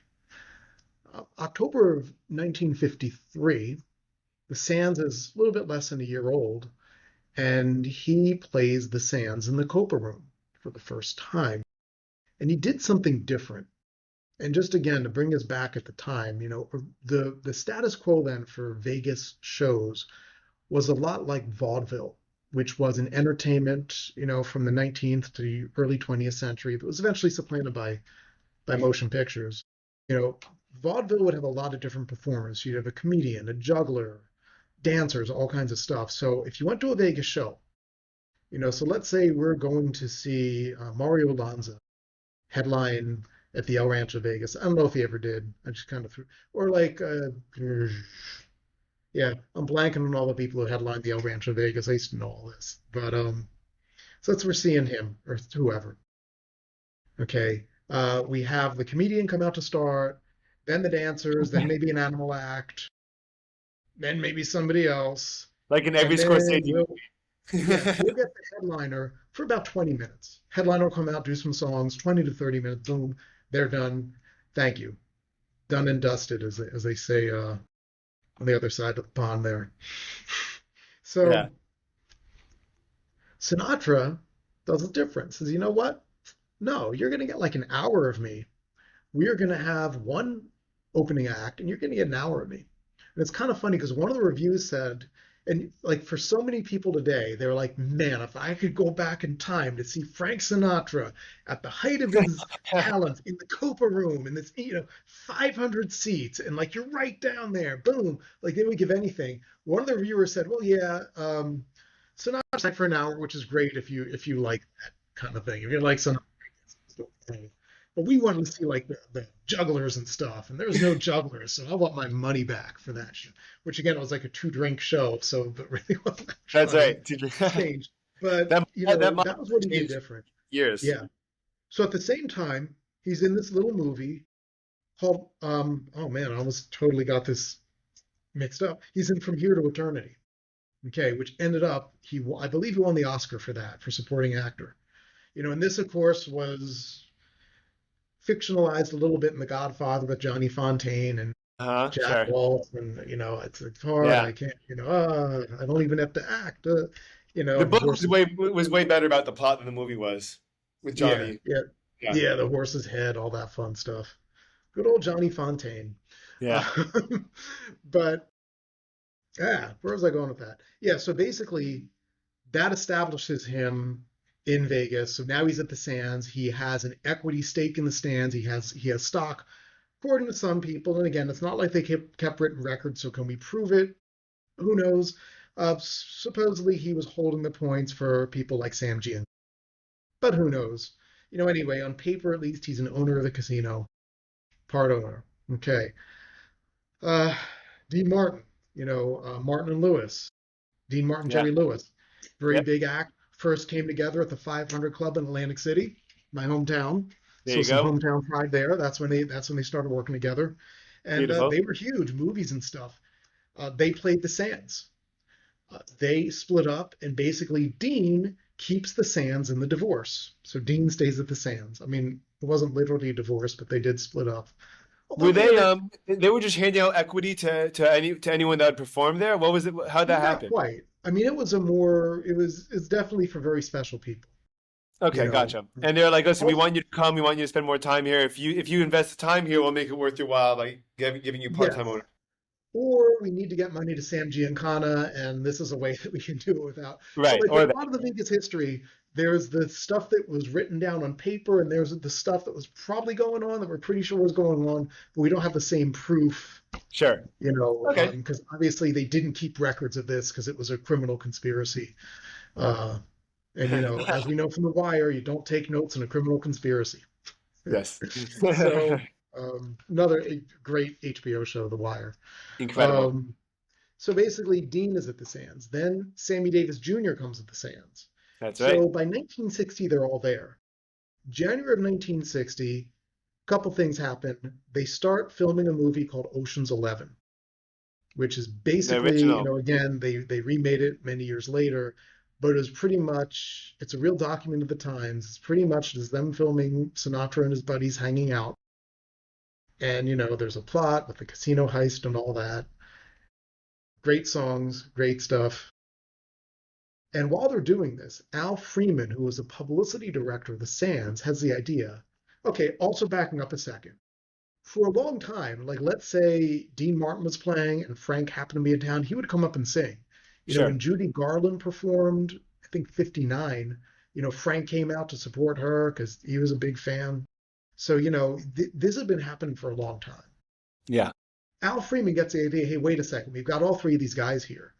October of 1953, the Sands is a little bit less than a year old, and he plays the Sands in the Copa Room for the first time. And he did something different. And just again to bring us back at the time, the status quo then for Vegas shows was a lot like vaudeville, which was an entertainment, from the 19th to the early 20th century that was eventually supplanted by motion pictures. You know, Vaudeville would have a lot of different performers. You'd have a comedian, a juggler, dancers, all kinds of stuff. So if you went to a Vegas show, so let's say we're going to see Mario Lanza headline at the El Rancho Vegas. I don't know if he ever did. I just kind of threw, or like, yeah, I'm blanking on all the people who headlined the El Rancho Vegas. I used to know all this, but so that's we're seeing him or whoever. Okay, we have the comedian come out to start, then the dancers, then maybe an animal act, then maybe somebody else, Like in every and then Scorsese we'll yeah, movie. we'll get the headliner for about 20 minutes. Headliner will come out, do some songs, 20 to 30 minutes, boom, they're done. Thank you. Done and dusted, as they say on the other side of the pond there. Yeah. So Sinatra does it different. Says, you know what? No, you're going to get like an hour of me. We are going to have one opening act, and you're going to get an hour of me. And it's kind of funny because one of the reviews said, and like for so many people today, they're like, man, if I could go back in time to see Frank Sinatra at the height of his talent in the Copa Room and this, 500 seats, and like you're right down there, boom, like they would give anything. One of the reviewers said, well, yeah, Sinatra's like for an hour, which is great if you like that kind of thing. If you like some but we wanted to see like the jugglers and stuff, and there's no jugglers, so I want my money back for that show. Which again was like a two-drink show, so but really wasn't that That's funny. right. Changed, but That model that was what he did changed different. years. Yeah. So at the same time, he's in this little movie called oh man, I almost totally got this mixed up. He's in From Here to Eternity. Okay, which ended up I believe he won the Oscar for that for supporting actor. And this of course was fictionalized a little bit in The Godfather with Johnny Fontaine and Uh-huh, Jack sure. Waltz, and it's hard. Yeah. I can't, I don't even have to act. The And book was horses. way better about the plot than the movie was with Yeah, Johnny. yeah, Yeah. yeah. The horse's head, all that fun stuff. Good old Johnny Fontaine. Uh, Yeah. but yeah, where was I going with that? Yeah, so basically that establishes him in Vegas. So now he's at the Sands. He has an equity stake in the Sands. He has stock, according to some people. And again, it's not like they kept written records. So can we prove it? Who knows? Supposedly he was holding the points for people like Sam Gian, but who knows? Anyway, on paper at least, he's an owner of the casino, part owner. Okay. Uh, Dean Martin, Martin and Lewis, Dean Martin, Yeah. Jerry Lewis, very Yep. big act. First came together at the 500 Club in Atlantic City, my hometown. There So you some go. hometown pride there. That's when they started working together, and Beautiful. they were huge, movies and stuff. They played the Sands. They split up, and basically Dean keeps the Sands in the divorce. So Dean stays at the Sands. I mean, it wasn't literally a divorce, but they did split up. Although Were they they eventually, they were just handing out equity to anyone that would perform there? What was it? How'd that not happen? quite. I mean, it's definitely for very special people, you Okay, know. gotcha. And they're like, listen, we Also, want you to come. We want you to spend more time here. If you invest the time here, we'll make it worth your while by giving you part-time yes. owner. Or we need to get money to Sam Giancana, and this is a way that we can do it without. So, Right. like, Or a that. lot of the Vegas history, there's the stuff that was written down on paper, and there's the stuff that was probably going on that we're pretty sure was going on, but we don't have the same proof, Sure. Okay. because obviously they didn't keep records of this because it was a criminal conspiracy. Uh, and, as we know from The Wire, you don't take notes in a criminal conspiracy. Yes. So, another great HBO show, The Wire. Incredible. Um, so basically, Dean is at the Sands. Then Sammy Davis Jr. comes at the Sands. That's right. So by 1960, they're all there. January of 1960, a couple things happen. They start filming a movie called Ocean's 11, which is The basically, original. again, they remade it many years later, but it was pretty much, it's a real document of the times. It's pretty much just them filming Sinatra and his buddies hanging out. And, there's a plot with the casino heist and all that. Great songs, great stuff. And while they're doing this, Al Freeman, who was a publicity director of the Sands, has the idea. Okay, also backing up a second. For a long time, like let's say Dean Martin was playing and Frank happened to be in town, he would come up and sing. When Sure. Judy Garland performed, I think 59, Frank came out to support her because he was a big fan. So, this has been happening for a long time. Yeah. Al Freeman gets the idea, hey, wait a second, we've got all three of these guys here.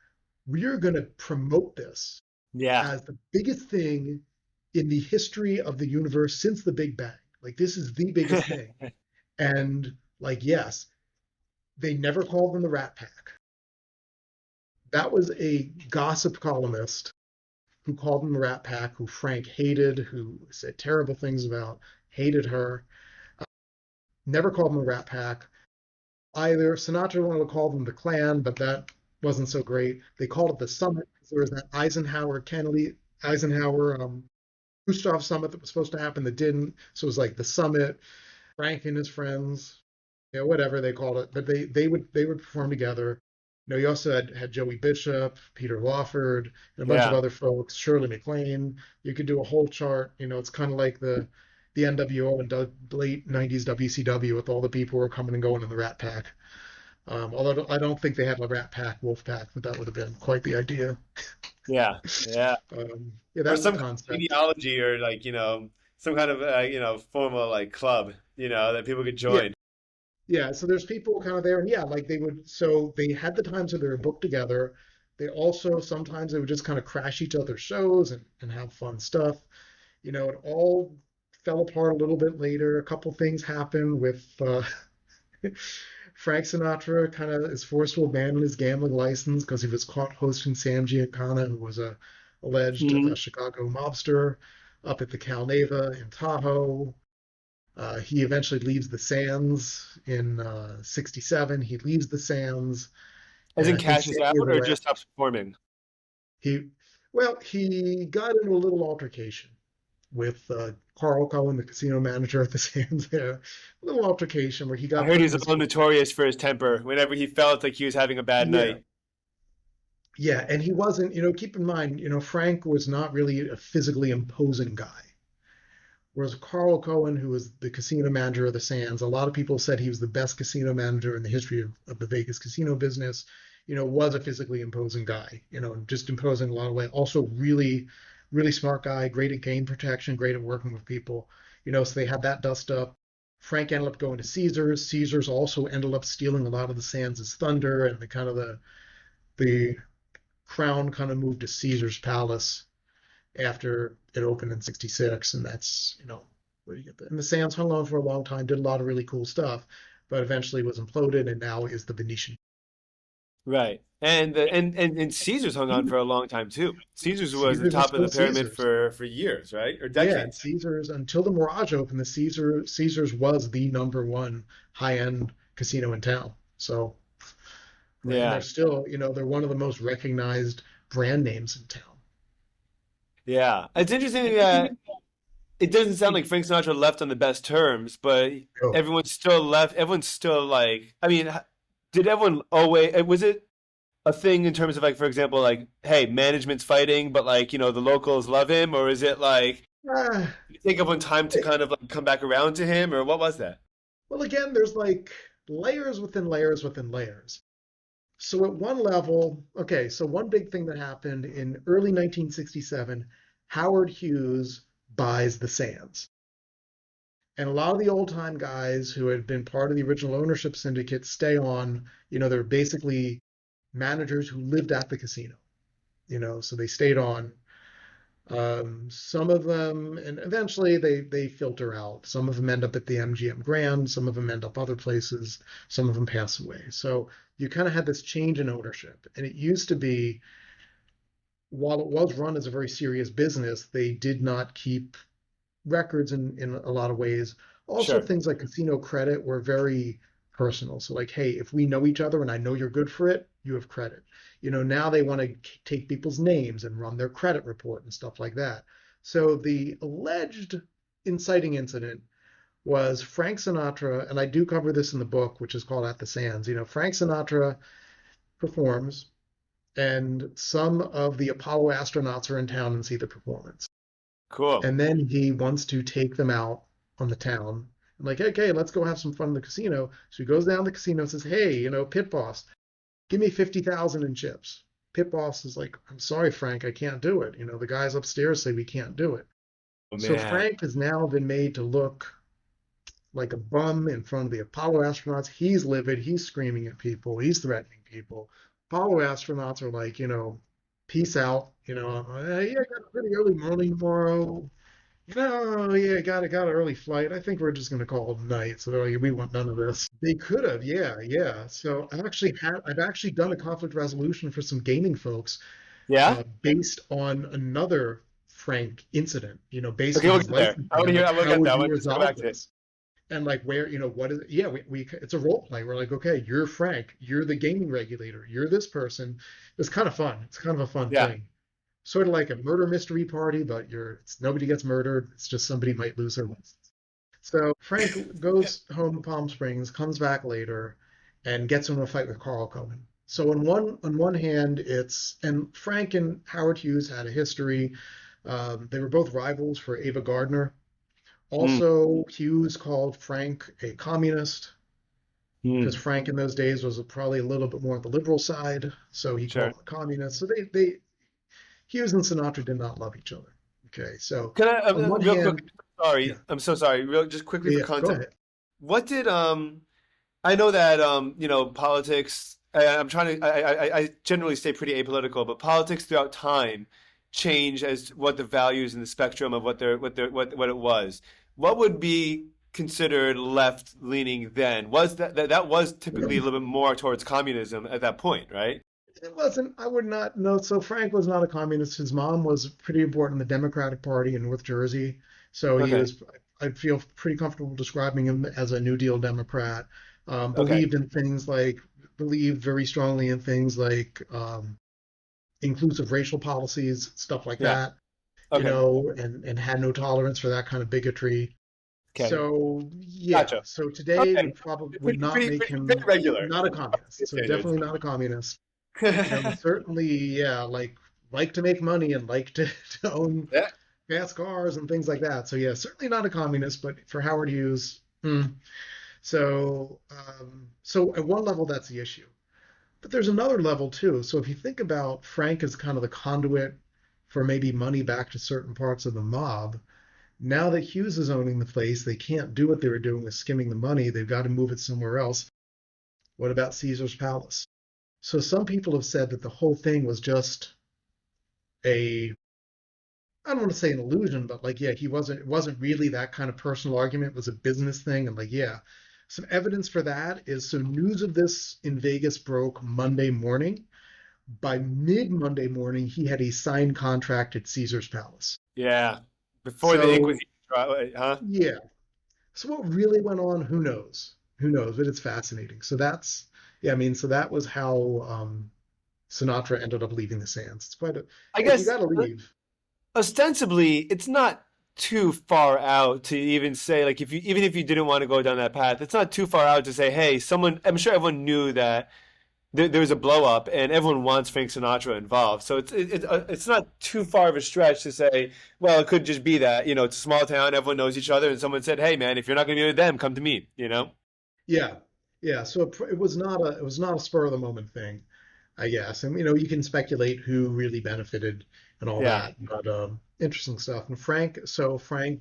We're going to promote this Yeah. as the biggest thing in the history of the universe since the Big Bang. Like, this is the biggest thing. And, like, yes, they never called them the Rat Pack. That was a gossip columnist who called them the Rat Pack, who Frank hated, who said terrible things about, hated her. Never called them the Rat Pack. Either Sinatra wanted to call them the Klan, but that wasn't so great. They called it the Summit because there was that Eisenhower Khrushchev summit that was supposed to happen that didn't. So it was like the Summit. Frank and his friends, whatever they called it, but they would perform together. You also had Joey Bishop, Peter Lawford, and a bunch of Yeah. other folks, Shirley MacLaine. You could do a whole chart. It's kind of like the NWO and late '90s WCW with all the people who were coming and going in the Rat Pack. Although I don't think they had a Rat Pack, Wolf Pack, but that would have been quite the idea. Yeah. Yeah. Yeah, Or that's the some kind of concept. ideology or like, some kind of formal like club, that people could Yeah, join. yeah. So there's people kind of there, and yeah, like they would. So they had the times where they were booked together. They also sometimes they would just kind of crash each other's shows and have fun stuff. It all fell apart a little bit later. A couple things happened with Frank Sinatra kind of is forced to abandon his gambling license because he was caught hosting Sam Giancana, who was a alleged Mhm. Chicago mobster, up at the Cal Neva in Tahoe. He eventually leaves the Sands in '67. He leaves the Sands, As and in I think cashes Sammy out is or just arrested. stops performing? He, well, he got into a little altercation with Carl Cohen, the casino manager at the Sands there. A little altercation where he I got heard put in he's a this. little notorious for his temper whenever he felt like he was having a bad Yeah, night. yeah, and he wasn't, keep in mind, Frank was not really a physically imposing guy. Whereas Carl Cohen, who was the casino manager of the Sands, a lot of people said he was the best casino manager in the history of the Vegas casino business, was a physically imposing guy, just imposing a lot of way. Also really, really smart guy, great at game protection, great at working with people, so they had that dust up. Frank ended up going to Caesars. Caesars also ended up stealing a lot of the Sands' thunder, and the crown kind of moved to Caesar's Palace after it opened in '66, and that's where you get that. And the Sands hung on for a long time, did a lot of really cool stuff, but eventually was imploded, and now is the Venetian. Right. And Caesars hung on for a long time too. Caesars was the Caesars is top of still the pyramid Caesars. for years, right? Or Yeah, and decades. Caesars until the Mirage opened, the Caesars was the number one high-end casino in town. So, and they're Yeah. still, they're one of the most recognized brand names in town. Yeah. It's interesting that it doesn't sound like Frank Sinatra left on the best terms, but Oh, everyone's still left. Everyone's still like, I mean, did everyone always, was it a thing in terms of like, for example, like, hey, management's fighting, but like, the locals love him? Or is it like, ah, you take everyone time to kind of like come back around to him? Or what was that? well, again, there's like layers within layers within layers. So at one level, okay, so one big thing that happened in early 1967, Howard Hughes buys the Sands. And a lot of the old time guys who had been part of the original ownership syndicate stay on. They're basically managers who lived at the casino, so they stayed on. Some of them, and eventually they filter out. Some of them end up at the MGM Grand, some of them end up other places, some of them pass away. So you kind of had this change in ownership. And it used to be, while it was run as a very serious business, they did not keep records in a lot of ways. Also, Sure. things like casino credit were very personal. So, like, hey, if we know each other and I know you're good for it, you have credit. Now they want to take people's names and run their credit report and stuff like that. So, the alleged inciting incident was Frank Sinatra, and I do cover this in the book, which is called At the Sands. Frank Sinatra performs, and some of the Apollo astronauts are in town and see the performance. Cool. And then he wants to take them out on the town. I'm like, okay, let's go have some fun in the casino. So he goes down to the casino and says, hey, pit boss, give me 50,000 in chips. Pit boss is like, I'm sorry, Frank, I can't do it. The guys upstairs say we can't do it. Oh, So man. Frank has now been made to look like a bum in front of the Apollo astronauts. He's livid. He's screaming at people. He's threatening people. Apollo astronauts are like, peace out. Hey, I got a pretty early morning tomorrow. No, yeah, got an early flight. I think we're just gonna call it a night. So they're like, we want none of this. They could have, yeah, yeah. So I've actually done a conflict resolution for some gaming folks, Yeah? based on another Frank incident. Based Okay, on we'll his get there. I want licensing to and hear, like I will how get would that you one. Let's go resolve back to it. this? And like where, what is it? Yeah, we it's a role play. We're like, okay, you're Frank, you're the gaming regulator, you're this person. It's kind of fun. It's kind of a fun Yeah. thing, sort of like a murder mystery party, but nobody gets murdered. It's just somebody might lose their license. So Frank goes home to Palm Springs, comes back later, and gets into a fight with Carl Cohen. So on one hand, and Frank and Howard Hughes had a history. They were both rivals for Ava Gardner. Mm, Also, Hughes called Frank a communist because mm, Frank in those days was probably a little bit more on the liberal side, so he called sure. him a communist. So they Hughes and Sinatra did not love each other. Okay, so Can I, on one real quick, hand, sorry, yeah, I'm so sorry. Real, just quickly for yeah, go context. ahead. What did, I know that, politics, I'm trying to, I generally stay pretty apolitical, but politics throughout time change as what the values and the spectrum of what it was. What would be considered left leaning then? Was that was typically a little bit more towards communism at that point, right? It wasn't, I would not know. So Frank was not a communist. His mom was pretty important in the Democratic Party in North Jersey. So he Okay. was, I feel pretty comfortable describing him as a New Deal Democrat. Okay. Believed in things like, believed very strongly in things like inclusive racial policies, stuff like Yeah. that. Okay. and had no tolerance for that kind of bigotry. Okay. So yeah, Gotcha. so today Okay. would probably would Pretty, not pretty, make pretty, pretty him regular not a communist. So standards. definitely not a communist. Certainly, yeah, like to make money and like to, to own Yeah. fast cars and things like that. So yeah, certainly not a communist, but for Howard Hughes, so at one level that's the issue. But there's another level too. So if you think about Frank as kind of the conduit for maybe money back to certain parts of the mob, now that Hughes is owning the place, they can't do what they were doing with skimming the money. They've got to move it somewhere else. What about Caesar's Palace? So some people have said that the whole thing was just a, I don't want to say an illusion, but like, yeah, it wasn't really that kind of personal argument. It was a business thing. And like, yeah, some evidence for that is so news of this in Vegas broke Monday morning. By mid Monday morning, he had a signed contract at Caesar's Palace. Yeah. Before the So, Inquisition trial, huh? yeah. So, what really went on? Who knows? Who knows? But it's fascinating. So, yeah, I mean, so that was how Sinatra ended up leaving the Sands. It's quite a, I if you guess got to leave, ostensibly it's not too far out to even say like if you even if you didn't want to go down that path, it's not too far out to say, hey, someone. I'm sure everyone knew that there was a blow up and everyone wants Frank Sinatra involved. So it's not too far of a stretch to say, well, it could just be that it's a small town, everyone knows each other, and someone said, hey, man, if you're not going to be with them, come to me. yeah. Yeah. So it was not a spur of the moment thing. I guess. And you can speculate who really benefited and all Yeah. that, but interesting stuff. And Frank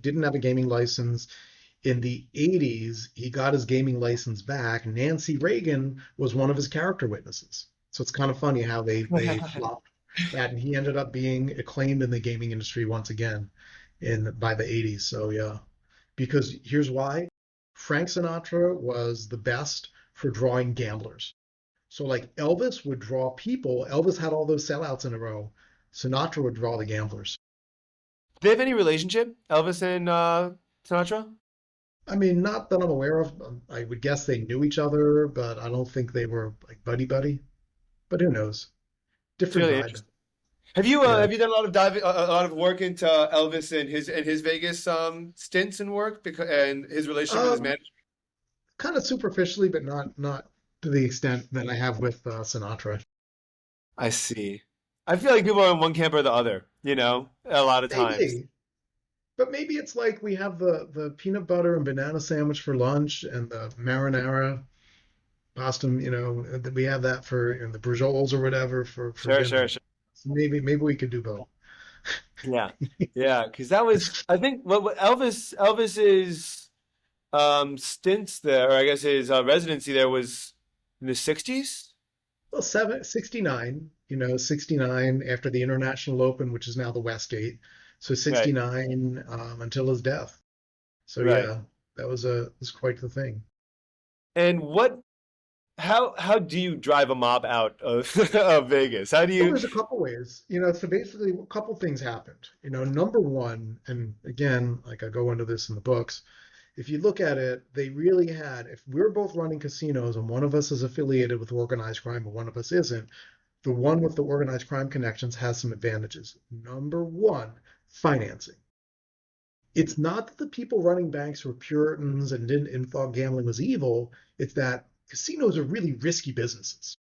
didn't have a gaming license. In the 80s, he got his gaming license back. Nancy Reagan was one of his character witnesses. So it's kind of funny how they flopped that, and he ended up being acclaimed in the gaming industry once again in by the 80s. So yeah, because here's why. Frank Sinatra was the best for drawing gamblers. So like Elvis would draw people. Elvis had all those sellouts in a row. Sinatra would draw the gamblers. Do they have any relationship, Elvis and Sinatra? I mean, not that I'm aware of. I would guess they knew each other, but I don't think they were like buddy buddy. But who knows? It's Different really vibe. interesting. Have Yeah. you done a lot of a lot of work into Elvis and his Vegas stints and work because and his relationship with his Um, manager? Kind of superficially, but not to the extent that I have with Sinatra. I see. I feel like people are in one camp or the other, a lot of times. Maybe, but maybe it's like we have the peanut butter and banana sandwich for lunch and the marinara pasta. That we have that for the brujoles or whatever for Sure, sure, dinner. sure. So maybe we could do both. Yeah, yeah. Because that was, I think, what Elvis's stints there, or I guess his residency there was in the '60s. Well, 69, 69 after the International Open, which is now the Westgate. So Right, 69 until his death. So right. yeah, that was quite the thing. And how do you drive a mob out of of Vegas? How do Well, you? there's a couple ways. So basically a couple things happened. Number one, and again, like I go into this in the books, if you look at it, they really had, if we're both running casinos and one of us is affiliated with organized crime and one of us isn't, the one with the organized crime connections has some advantages. Number one, financing. It's not that the people running banks were Puritans and thought gambling was evil. It's that casinos are really risky businesses.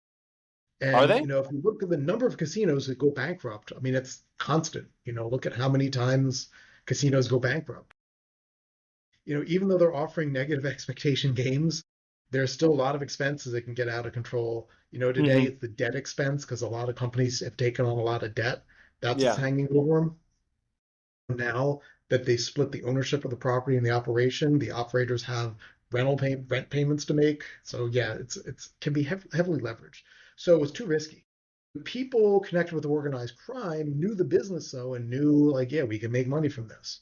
Are And they? if you look at the number of casinos that go bankrupt, I mean, it's constant. Look at how many times casinos go bankrupt. Even though they're offering negative expectation games, there's still a lot of expenses that can get out of control. Today Hmm. it's the debt expense because a lot of companies have taken on a lot of debt. That's what's Yeah. hanging over them. Now that they split the ownership of the property and the operation, the operators have rent payments to make. So yeah, it's can be heavily leveraged. So it was too risky. People connected with organized crime knew the business though and knew like, yeah, we can make money from this.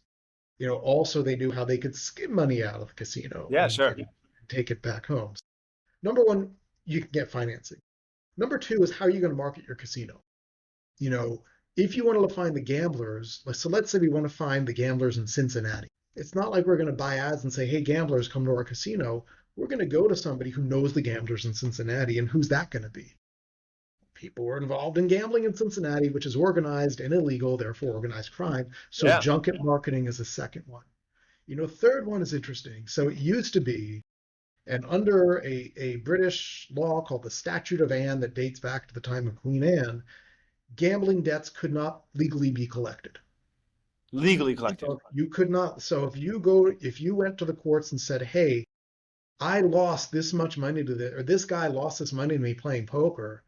Also they knew how they could skim money out of the casino Yeah, and sure. take it back home. Number one, you can get financing. Number two is how are you going to market your casino? You know, if you want to find the gamblers, so let's say we want to find the gamblers in Cincinnati. It's not like we're going to buy ads and say, hey, gamblers, come to our casino. We're going to go to somebody who knows the gamblers in Cincinnati. And who's that going to be? people were involved in gambling in Cincinnati, which is organized and illegal, therefore organized crime. So Yeah. junket marketing is the second one. Third one is interesting. So it used to be, and under a British law called the Statute of Anne that dates back to the time of Queen Anne, gambling debts could not legally be collected. Legally collected. You could not. So if you went to the courts and said, "Hey, I lost this much money to this, or this guy lost this money to me playing poker,"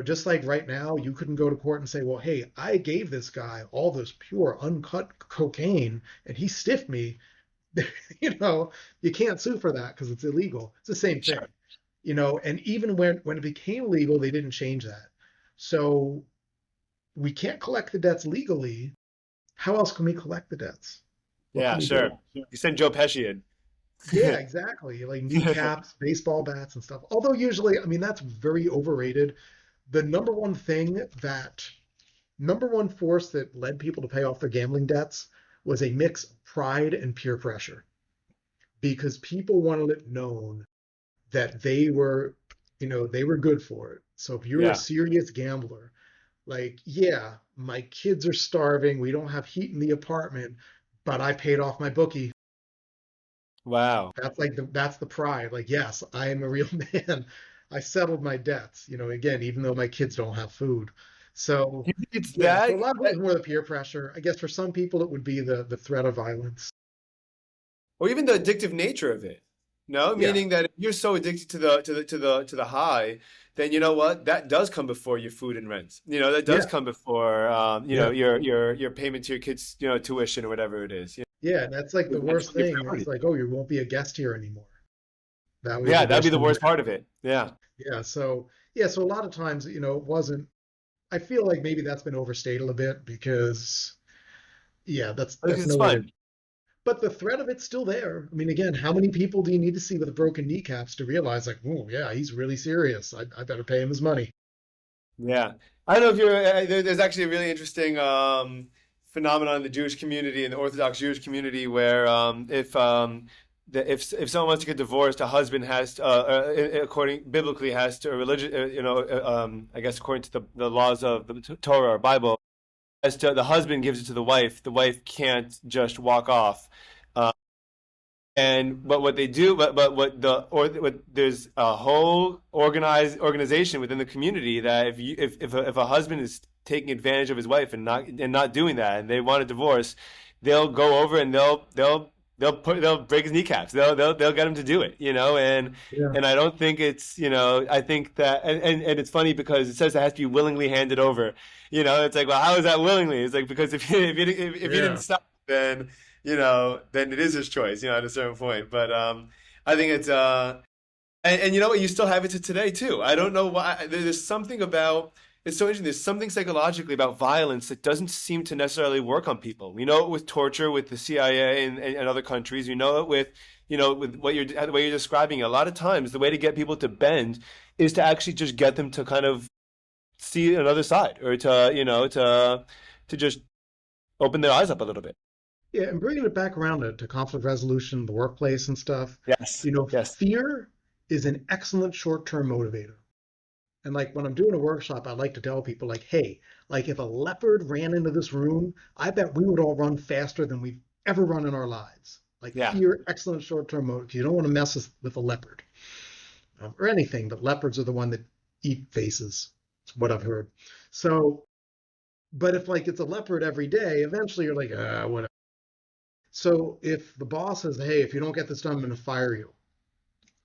just like right now, you couldn't go to court and say, "Well, hey, I gave this guy all this pure uncut cocaine and he stiffed me." you know, you can't sue for that because it's illegal. It's the same thing. Sure. And even when it became legal, they didn't change that. So we can't collect the debts legally. How else can we collect the debts? What can Yeah, we do? sure. You send Joe Pesci in. Yeah, exactly. Like kneecaps, baseball bats, and stuff. Although usually, I mean, that's very overrated. The number one force that led people to pay off their gambling debts was a mix of pride and peer pressure because people wanted it known that they were good for it. So if you're a Yeah. serious gambler, like, yeah, my kids are starving, we don't have heat in the apartment, but I paid off my bookie. Wow. That's the pride. Like, yes, I am a real man. I settled my debts, again, even though my kids don't have food. So You think it's yeah, that? so a lot of it was more the peer pressure. I guess for some people it would be the threat of violence. Or even the addictive nature of it. No, Yeah, meaning that if you're so addicted to the high, then you know what? That does come before your food and rent. That does yeah, come before yeah, your payment to your kids, tuition or whatever it is. yeah. And that's like the That's worst your thing. It's priority. like, oh, you won't be a guest here anymore. That was Yeah, the that'd be worst the thing. worst part of it. Yeah. Yeah, so a lot of times, it wasn't. I feel like maybe that's been overstated a bit because yeah, that's Because it's no way to. fun. But the threat of it's still there. I mean, again, how many people do you need to see with broken kneecaps to realize, like, oh yeah, he's really serious. I better pay him his money. Yeah. I don't know if there's actually a really interesting phenomenon in the Jewish community, in the Orthodox Jewish community, where if someone wants to get divorced, a husband has to, according biblically, has to, or religion, I guess according to the laws of the Torah or Bible, as to the husband gives it to the wife. The wife can't just walk off. Uh, but what they do, but what there's a whole organization within the community that if a husband is taking advantage of his wife and not doing that, and they want a divorce, they'll go over and they'll break his kneecaps. They'll get him to do it, Yeah, and I don't think it's, I think that, and it's funny because it says it has to be willingly handed over. It's like, well, how is that willingly? It's like, because if you didn't yeah, stop, then then it is his choice, at a certain point. But I think it's and you know what, you still have it to today too. I don't know why. There's something about it's so interesting. There's something psychologically about violence that doesn't seem to necessarily work on people. We know it with torture, with the CIA and other countries. We know it with with the way you're describing it. A lot of times, the way to get people to bend is to actually just get them to kind of see another side, or to to just open their eyes up a little bit. yeah. And bringing it back around to conflict resolution, the workplace and stuff, Yes. Yes. fear is an excellent short-term motivator. And like when I'm doing a workshop, I like to tell people like, hey, like if a leopard ran into this room, I bet we would all run faster than we've ever run in our lives. Like Yeah. fear, excellent short-term motive. You don't want to mess with a leopard or anything, but leopards are the one that eat faces. It's what I've heard. So, but if like it's a leopard every day, eventually you're like, whatever. So if the boss says, hey, if you don't get this done, I'm going to fire you.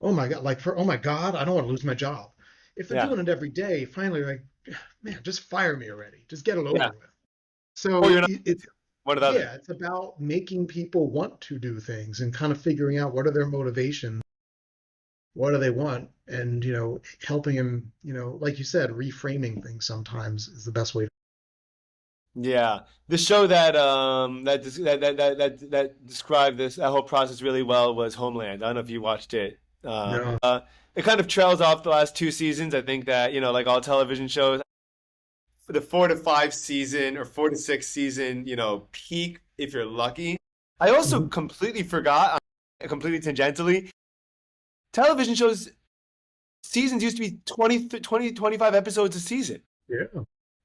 Oh my God, oh my God, I don't want to lose my job. If they're Yeah. doing it every day, finally, you're like, man, just fire me already. Just get it over Yeah. with. Or So you're not one or the other. yeah, it's about making people want to do things and kind of figuring out what are their motivations, what do they want, and helping them, like you said, reframing things sometimes is the best way. Yeah, the show that described that whole process really well was Homeland. I don't know if you watched it. No, It kind of trails off the last two seasons. I think that like all television shows, for the 4 to 5 season or 4 to 6 season, peak if you're lucky. I also mhm, completely forgot, completely tangentially, television shows. seasons used to be 25 episodes a season. Yeah.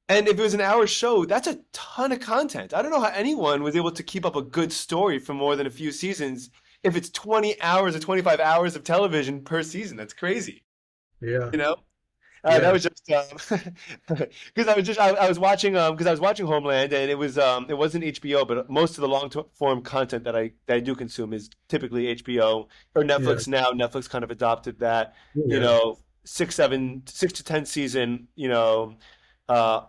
And if it was an hour show, that's a ton of content. I don't know how anyone was able to keep up a good story for more than a few seasons if it's 20 hours or 25 hours of television per season. That's crazy, Yeah. you know? That Yeah. was just because I was watching because I was watching Homeland and it wasn't HBO, but most of the long form content that I do consume is typically HBO or Yeah. Netflix now. Netflix kind of adopted that, Yeah. 6 to 10 season, uh,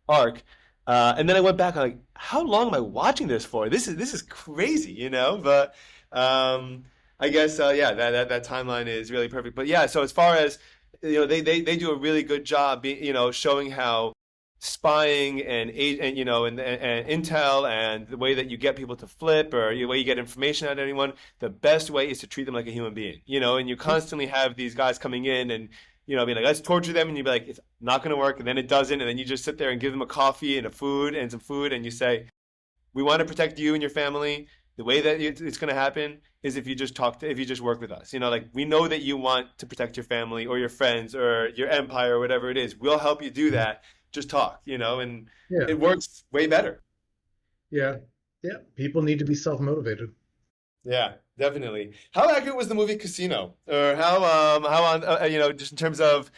arc. And then I went back, I'm like, how long am I watching this for? This is crazy. But I guess yeah, that timeline is really perfect. But yeah, so as far as they do a really good job, showing how spying and intel and the way that you get people to flip or the way you get information out of anyone, the best way is to treat them like a human being. And you constantly have these guys coming in and being like, let's torture them, and you'd be like, it's not going to work, and then it doesn't, and then you just sit there and give them a coffee and a food and some food, and you say, we want to protect you and your family. The way that it's going to happen is if you just if you just work with us. Like we know that you want to protect your family or your friends or your empire or whatever it is. We'll help you do that. Just talk, and Yeah. it works way better. Yeah. Yeah. People need to be self-motivated. Yeah, definitely. How accurate was the movie Casino, or how on just in terms of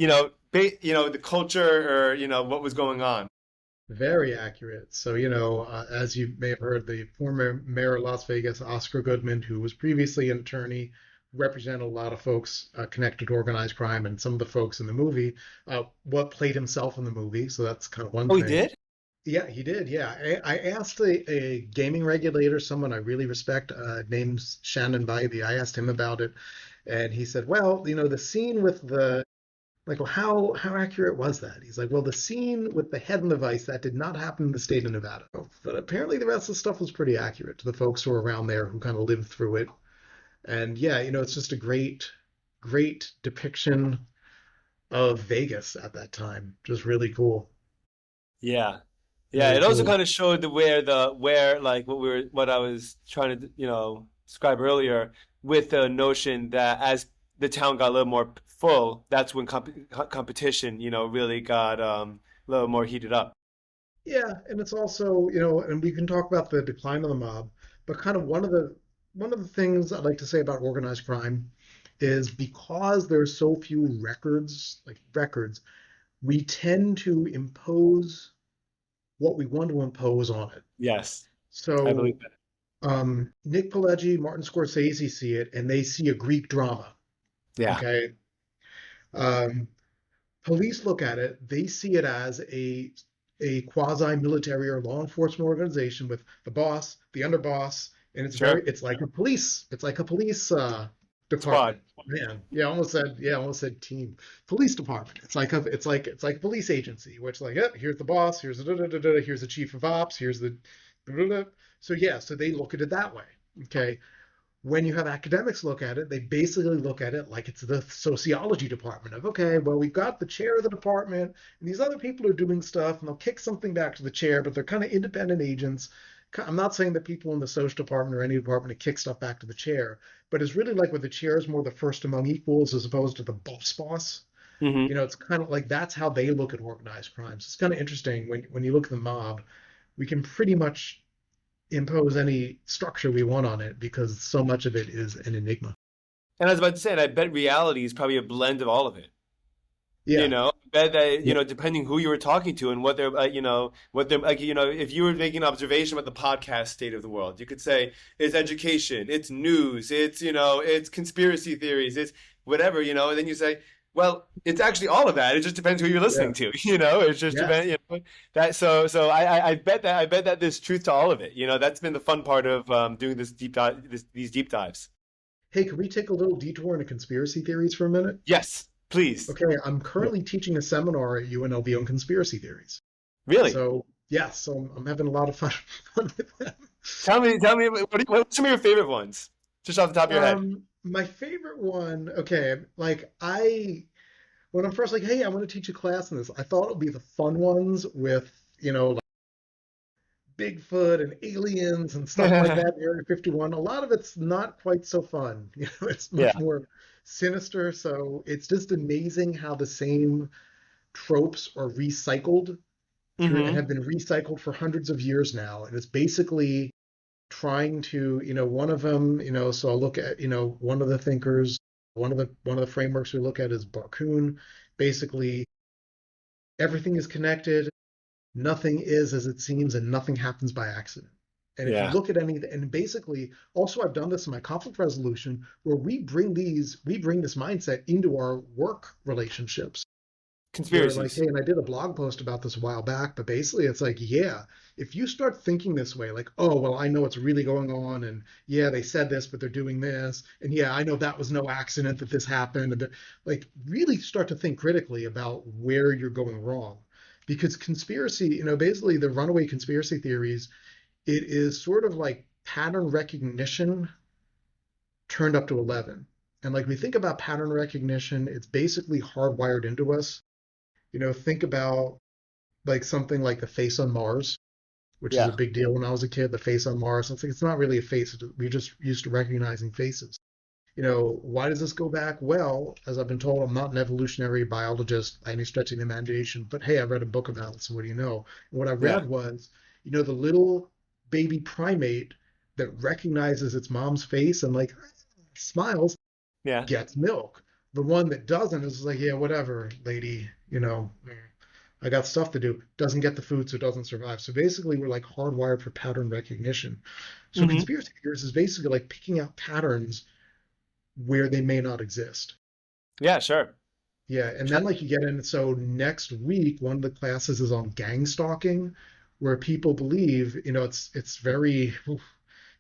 the culture or what was going on? Very accurate. So, as you may have heard, the former mayor of Las Vegas, Oscar Goodman, who was previously an attorney, represented a lot of folks connected to organized crime, and some of the folks in the movie, what played himself in the movie. So that's kind of one Oh, he thing. did? Yeah, he did. Yeah. I asked a gaming regulator, someone I really respect, named Shannon Bybee. I asked him about it, and he said, well, the scene with the like, well, how accurate was that? He's like, well, the scene with the head in the vice, that did not happen in the state of Nevada. But apparently the rest of the stuff was pretty accurate to the folks who were around there who kind of lived through it. And yeah, it's just a great depiction of Vegas at that time. Just really cool. Yeah. Yeah, Really it also cool. kind of showed where like what I was trying to, describe earlier with the notion that as the town got a little more full, that's when competition, really got a little more heated up. Yeah, and it's also, and we can talk about the decline of the mob, but kind of one of the things I'd like to say about organized crime is because there's so few records, we tend to impose what we want to impose on it. Yes, I believe So that. Nick Pileggi, Martin Scorsese see it, and they see a Greek drama. Yeah, Okay. Um, Police look at it, they see it as a quasi-military or law enforcement organization with the boss, the underboss, and sure. it's like a police Squad. department. Man, almost said team. Police department. It's like a police agency, which like, yep, here's the boss, here's here's the chief of ops, here's the so yeah, so they look at it that way. Okay. When you have academics look at it, they basically look at it like it's the sociology department of, okay, well, we've got the chair of the department, and these other people are doing stuff, and they'll kick something back to the chair, but they're kind of independent agents. I'm not saying that people in the social department or any department kick stuff back to the chair, but it's really like where the chair is more the first among equals as opposed to the boss. Hmm. It's kind of like that's how they look at organized crimes. It's kind of interesting when you look at the mob, we can pretty much impose any structure we want on it because so much of it is an enigma. And I was about to say, and I bet reality is probably a blend of all of it. Yeah. I bet that, Yeah. depending who you were talking to and what they're, what they're like, if you were making an observation about the podcast state of the world, you could say it's education, it's news, it's conspiracy theories, it's whatever, and then you say, well, it's actually all of that. It just depends who you're Yeah. listening to, it's just Yes. that. So I bet that there's truth to all of it. That's been the fun part of doing this deep dive, these deep dives. Hey, can we take a little detour into conspiracy theories for a minute? Yes, please. Okay, I'm currently teaching a seminar at UNLV on conspiracy theories. Really. So, yes, so I'm having a lot of fun, fun with them. Tell me, what's some of your favorite ones, just off the top of your head? My favorite one, okay, like when I'm first like, hey, I want to teach a class in this, I thought it would be the fun ones with, like Bigfoot and aliens and stuff like that in Area 51. A lot of it's not quite so fun. It's Yeah. much more sinister. So it's just amazing how the same tropes are recycled through and Hmm. have been recycled for hundreds of years now. And it's basically trying to, one of them, so I'll look at, one of the thinkers, one of the frameworks we look at is Barkun. Basically, everything is connected, nothing is as it seems, and nothing happens by accident. And if you Yeah. look at any, and basically, also I've done this in my conflict resolution, where we bring this mindset into our work relationships where like, Conspiracies. hey, and I did a blog post about this a while back, but basically it's like, yeah, if you start thinking this way, like, oh, well, I know what's really going on, and yeah, they said this, but they're doing this, and yeah, I know that was no accident that this happened, and like really start to think critically about where you're going wrong. Because conspiracy, basically the runaway conspiracy theories, it is sort of like pattern recognition turned up to 11. And like we think about pattern recognition, it's basically hardwired into us. Think about like something like the face on Mars, which is a Yeah. big deal when I was a kid. The face on Mars, it's not really a face. We just used to recognizing faces. Why does this go back? Well, as I've been told, I'm not an evolutionary biologist by any stretch of the imagination, but hey, I read a book about it, so what do you know? And what I Yeah. read was, the little baby primate that recognizes its mom's face and like smiles Yeah. gets milk. The one that doesn't is like, yeah, whatever, lady, I got stuff to do. Doesn't get the food, so doesn't survive. So basically, we're like hardwired for pattern recognition. So Hmm. conspiracy theories is basically like picking out patterns where they may not exist. Yeah, sure. Yeah, and then like you get in. So next week, one of the classes is on gang stalking, where people believe, it's very,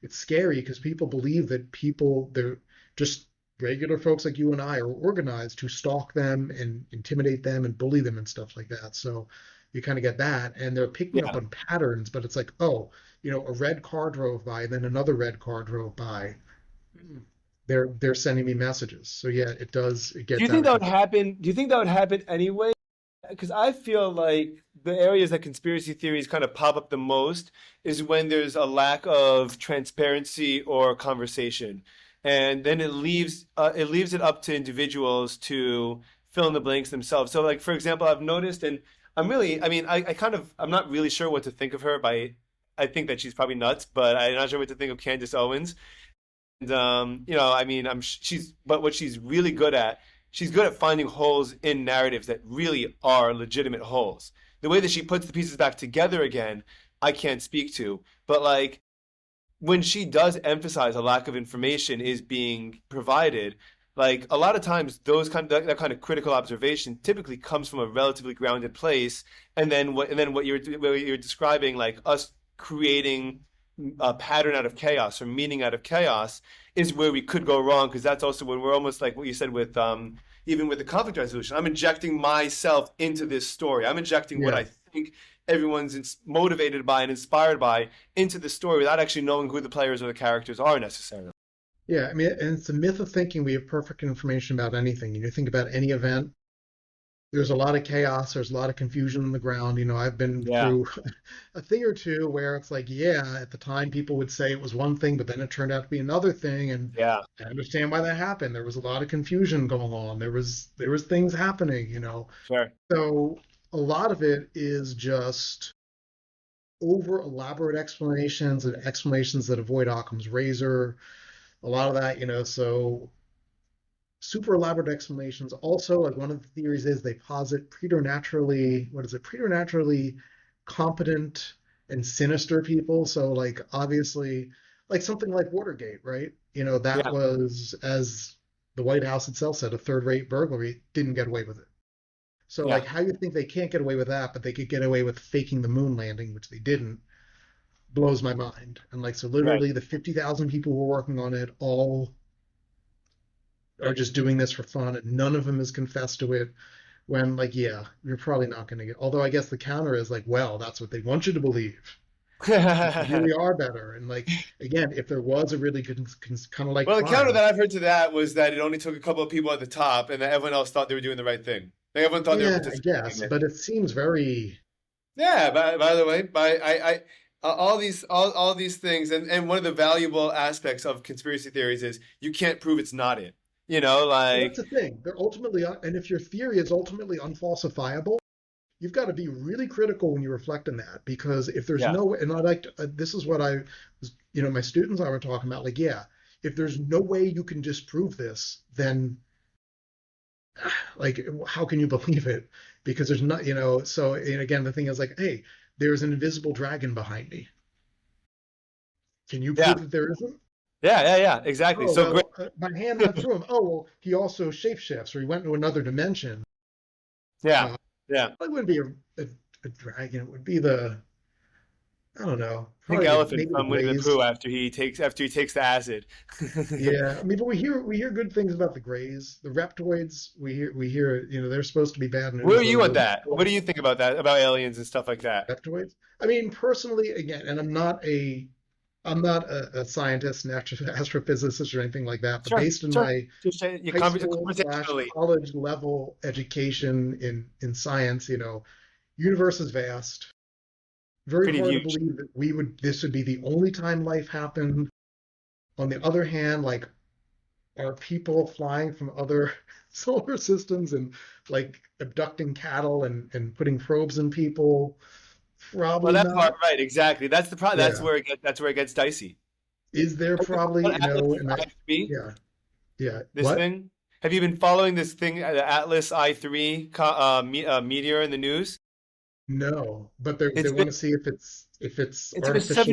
it's scary because people believe that they're just regular folks like you and I are organized to stalk them and intimidate them and bully them and stuff like that. So you kind of get that, and they're picking up Yeah. on patterns, but it's like, oh, a red car drove by, and then another red car drove by. They're sending me messages. So yeah, it Do you gets out think of that would control. happen? Do you think that would happen anyway? Because I feel like the areas that conspiracy theories kind of pop up the most is when there's a lack of transparency or conversation, and then it leaves it up to individuals to fill in the blanks themselves. So, like for example, I've noticed, and I mean, I kind of, I'm not really sure what to think of her. I think that she's probably nuts, but I'm not sure what to think of Candace Owens. And I mean, but what she's really good at, she's good at finding holes in narratives that really are legitimate holes. The way that she puts the pieces back together again, I can't speak to. But like when she does emphasize a lack of information is being provided, like a lot of times that kind of critical observation typically comes from a relatively grounded place, and then what you're describing, like us creating a pattern out of chaos or meaning out of chaos, is where we could go wrong, because that's also when we're almost like what you said with even with the conflict resolution. I'm injecting myself into this story. I'm injecting what Yeah. I think everyone's motivated by and inspired by into the story without actually knowing who the players or the characters are necessarily. Yeah, I mean, and it's a myth of thinking we have perfect information about anything. Think about any event, there's a lot of chaos, there's a lot of confusion on the ground. I've been Yeah, through a thing or two where it's like, yeah, at the time people would say it was one thing, but then it turned out to be another thing, and yeah, I understand why that happened. There was a lot of confusion going on. There was things happening. sure. So a lot of it is just over elaborate explanations and explanations that avoid Occam's razor. A lot of that, so super elaborate explanations. Also, like one of the theories is they posit preternaturally, what is it, preternaturally competent and sinister people. So, like, obviously, like something like Watergate, right? That Yeah, was, as the White House itself said, a third-rate burglary, didn't get away with it. So, yeah, like, how you think they can't get away with that, but they could get away with faking the moon landing, which they didn't, blows my mind. And like, so right. literally, the 50,000 people who were working on it all are just doing this for fun, and none of them has confessed to it. When, like, yeah, you're probably not going to get. Although I guess the counter is like, well, that's what they want you to believe. So they really are better. And like, again, if there was a really good kind of like Well, the counter trial, that I've heard to that was that it only took a couple of people at the top, and that everyone else thought they were doing the right thing. Like everyone thought they were yeah, I participating guess, in it. but it seems very, Yeah. By the way, all these things, and one of the valuable aspects of conspiracy theories is you can't prove it's not it. Well, that's Like, the thing. They're ultimately, and if your theory is ultimately unfalsifiable, you've got to be really critical when you reflect on that because if there's yeah, no way, and I like to, this is what I was, my students I were talking about, like, yeah, if there's no way you can disprove this, then like, how can you believe it? Because there's not, so and again, the thing is like, hey, there's an invisible dragon behind me. Can you yeah, prove that there isn't? yeah, exactly. Oh, So great. well, my hand went through him. Oh, well, he also shapeshifts or he went to another dimension. Yeah, Uh, yeah. it wouldn't be a dragon. It would be I don't know, Pink probably elephant maybe the from Winnie the Greys. Pooh after he takes the acid. Yeah, I mean, but we hear good things about the Greys, the Reptoids. We hear they're supposed to be bad Where news. are you Those on are that? What do you think about that? About aliens and stuff like that? Reptoids. I mean, personally, again, and I'm not a scientist, an astrophysicist, or anything like that. But Sure, based on sure. my Just high school slash conversationally. college level education in science, universe is vast. Very Pretty hard to huge. believe that this would be the only time life happened. On the other hand, like, are people flying from other solar systems and like abducting cattle and putting probes in people? Well, Probably that part, not. right? Exactly. That's the problem. That's Yeah. where it gets dicey. Is there Have you probably, followed Atlas and I3? yeah, yeah. This What? thing? Have you been following this thing, the Atlas I3 meteor in the news? No, but they It's been want to see if it's it's like a seven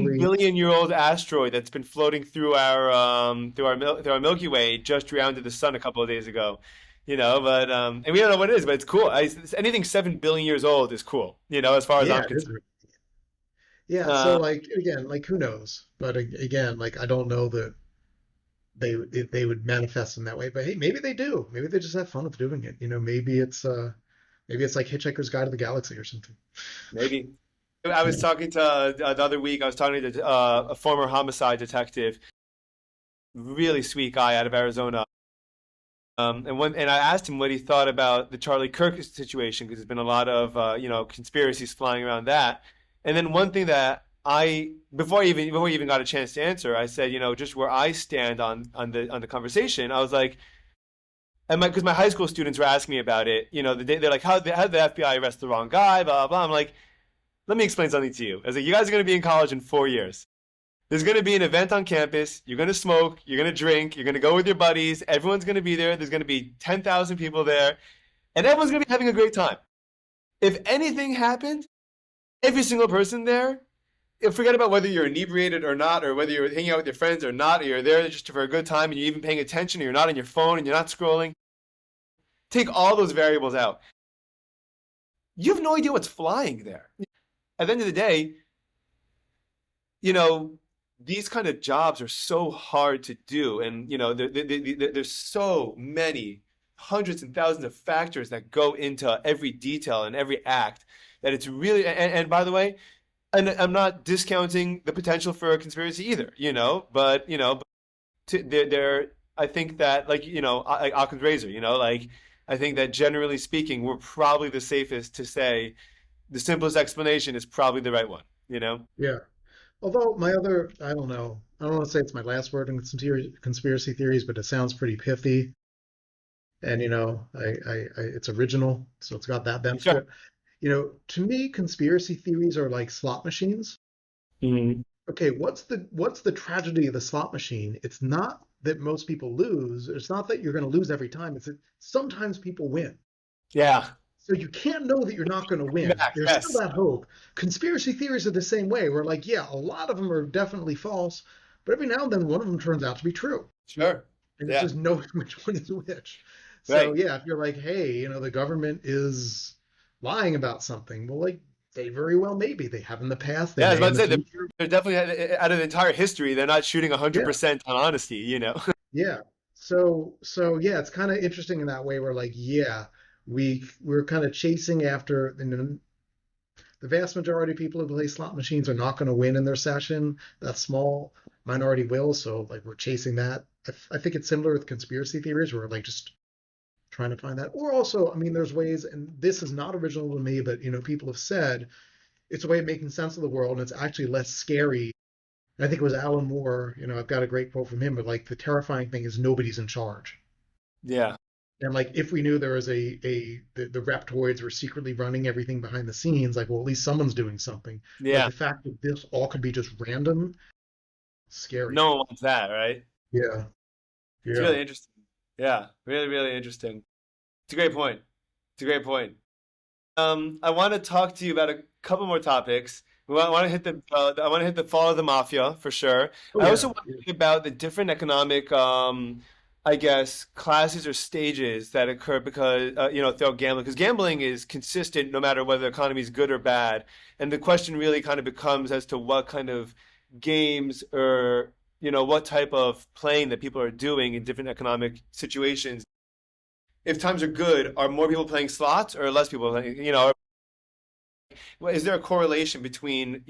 artificially. billion year old asteroid that's been floating through our Milky Way, just rounded the sun a couple of days ago. But and we don't know what it is, but it's cool. Anything 7 billion years old is cool. As far as Yeah, I'm it is. concerned. Yeah, so Uh, like again, like who knows? But again, like I don't know that they would manifest in that way. But hey, maybe they do. Maybe they just have fun with doing it. Maybe it's like Hitchhiker's Guide to the Galaxy or something. maybe. I was talking to the other week. I was talking to a former homicide detective, really sweet guy out of Arizona. And I asked him what he thought about the Charlie Kirk situation because there's been a lot of conspiracies flying around that. And then one thing that before he even got a chance to answer, I said, just where I stand on the conversation, I was like, and because my high school students were asking me about it, they're like, how did the FBI arrest the wrong guy, blah blah blah. I'm like, let me explain something to you. I was like, you guys are going to be in college in 4 years. There's going to be an event on campus. You're going to smoke. You're going to drink. You're going to go with your buddies. Everyone's going to be there. There's going to be 10,000 people there. And everyone's going to be having a great time. If anything happened, every single person there, forget about whether you're inebriated or not, or whether you're hanging out with your friends or not, or you're there just for a good time and you're even paying attention, or you're not on your phone and you're not scrolling. Take all those variables out. You have no idea what's flying there. At the end of the day, you know, these kind of jobs are so hard to do, and there's so many hundreds and thousands of factors that go into every detail and every act that it's really. And by the way, and I'm not discounting the potential for a conspiracy either, but there. I think that like Occam's razor, like I think that generally speaking, we're probably the safest to say the simplest explanation is probably the right one. Yeah. Although I don't know. I don't want to say it's my last word in conspiracy theories, but it sounds pretty pithy, and it's original, so it's got that bent to Sure. it. To me, conspiracy theories are like slot machines. Mhm. Okay, what's the tragedy of the slot machine? It's not that most people lose. It's not that you're going to lose every time. It's that sometimes people win. Yeah. So you can't know that you're not going to win. Back. There's still Yes. that hope. Conspiracy theories are the same way. We're like, yeah, a lot of them are definitely false, but every now and then one of them turns out to be true. Sure. And it's Yeah. just knowing which one is which. So Right. yeah, if you're like, hey, the government is lying about something, well, like they very well may be. They have in the past, they Yeah, I was may about in to the say that future. they're definitely out of the entire history, they're not shooting Yeah, 100% on honesty. yeah. So yeah, it's kind of interesting in that way. We're like, yeah, we're kind of chasing after, the vast majority of people who play slot machines are not going to win in their session. That small minority will. So like we're chasing that. I think it's similar with conspiracy theories. Where we're like just trying to find that. Or also, I mean, there's ways, and this is not original to me, but people have said it's a way of making sense of the world, and it's actually less scary. And I think it was Alan Moore. I've got a great quote from him, but like the terrifying thing is nobody's in charge. Yeah. And like if we knew there was the reptoids were secretly running everything behind the scenes, like well at least someone's doing something. But like Yeah. the fact that this all could be just random, scary. No one wants that, right? Yeah, It's yeah. really interesting. Yeah, really, really interesting. It's a great point. It's a great point. I want to talk to you about a couple more topics. Want to hit the I want to hit the fall of the mafia for sure. Oh I also yeah, want yeah. to think about the different economic, I guess, classes or stages that occur because throughout gambling. Because gambling is consistent no matter whether the economy is good or bad, and the question really kind of becomes as to what kind of games or what type of playing that people are doing in different economic situations. If times are good, are more people playing slots or less people playing? Is there a correlation between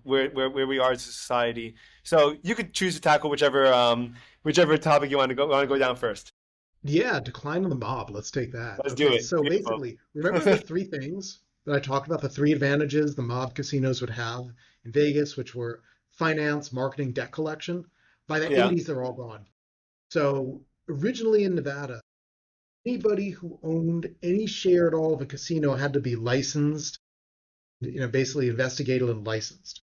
where we are as a society? So you could choose to tackle whichever topic you want to go down first. Yeah, decline of the mob. Let's take that. Let's do Okay, it. so Beautiful. basically, remember the three things that I talked about, the three advantages the mob casinos would have in Vegas, which were finance, marketing, debt collection. By the Yeah. 80s, they're all gone. So originally in Nevada, anybody who owned any share at all of a casino had to be licensed, basically investigated and licensed,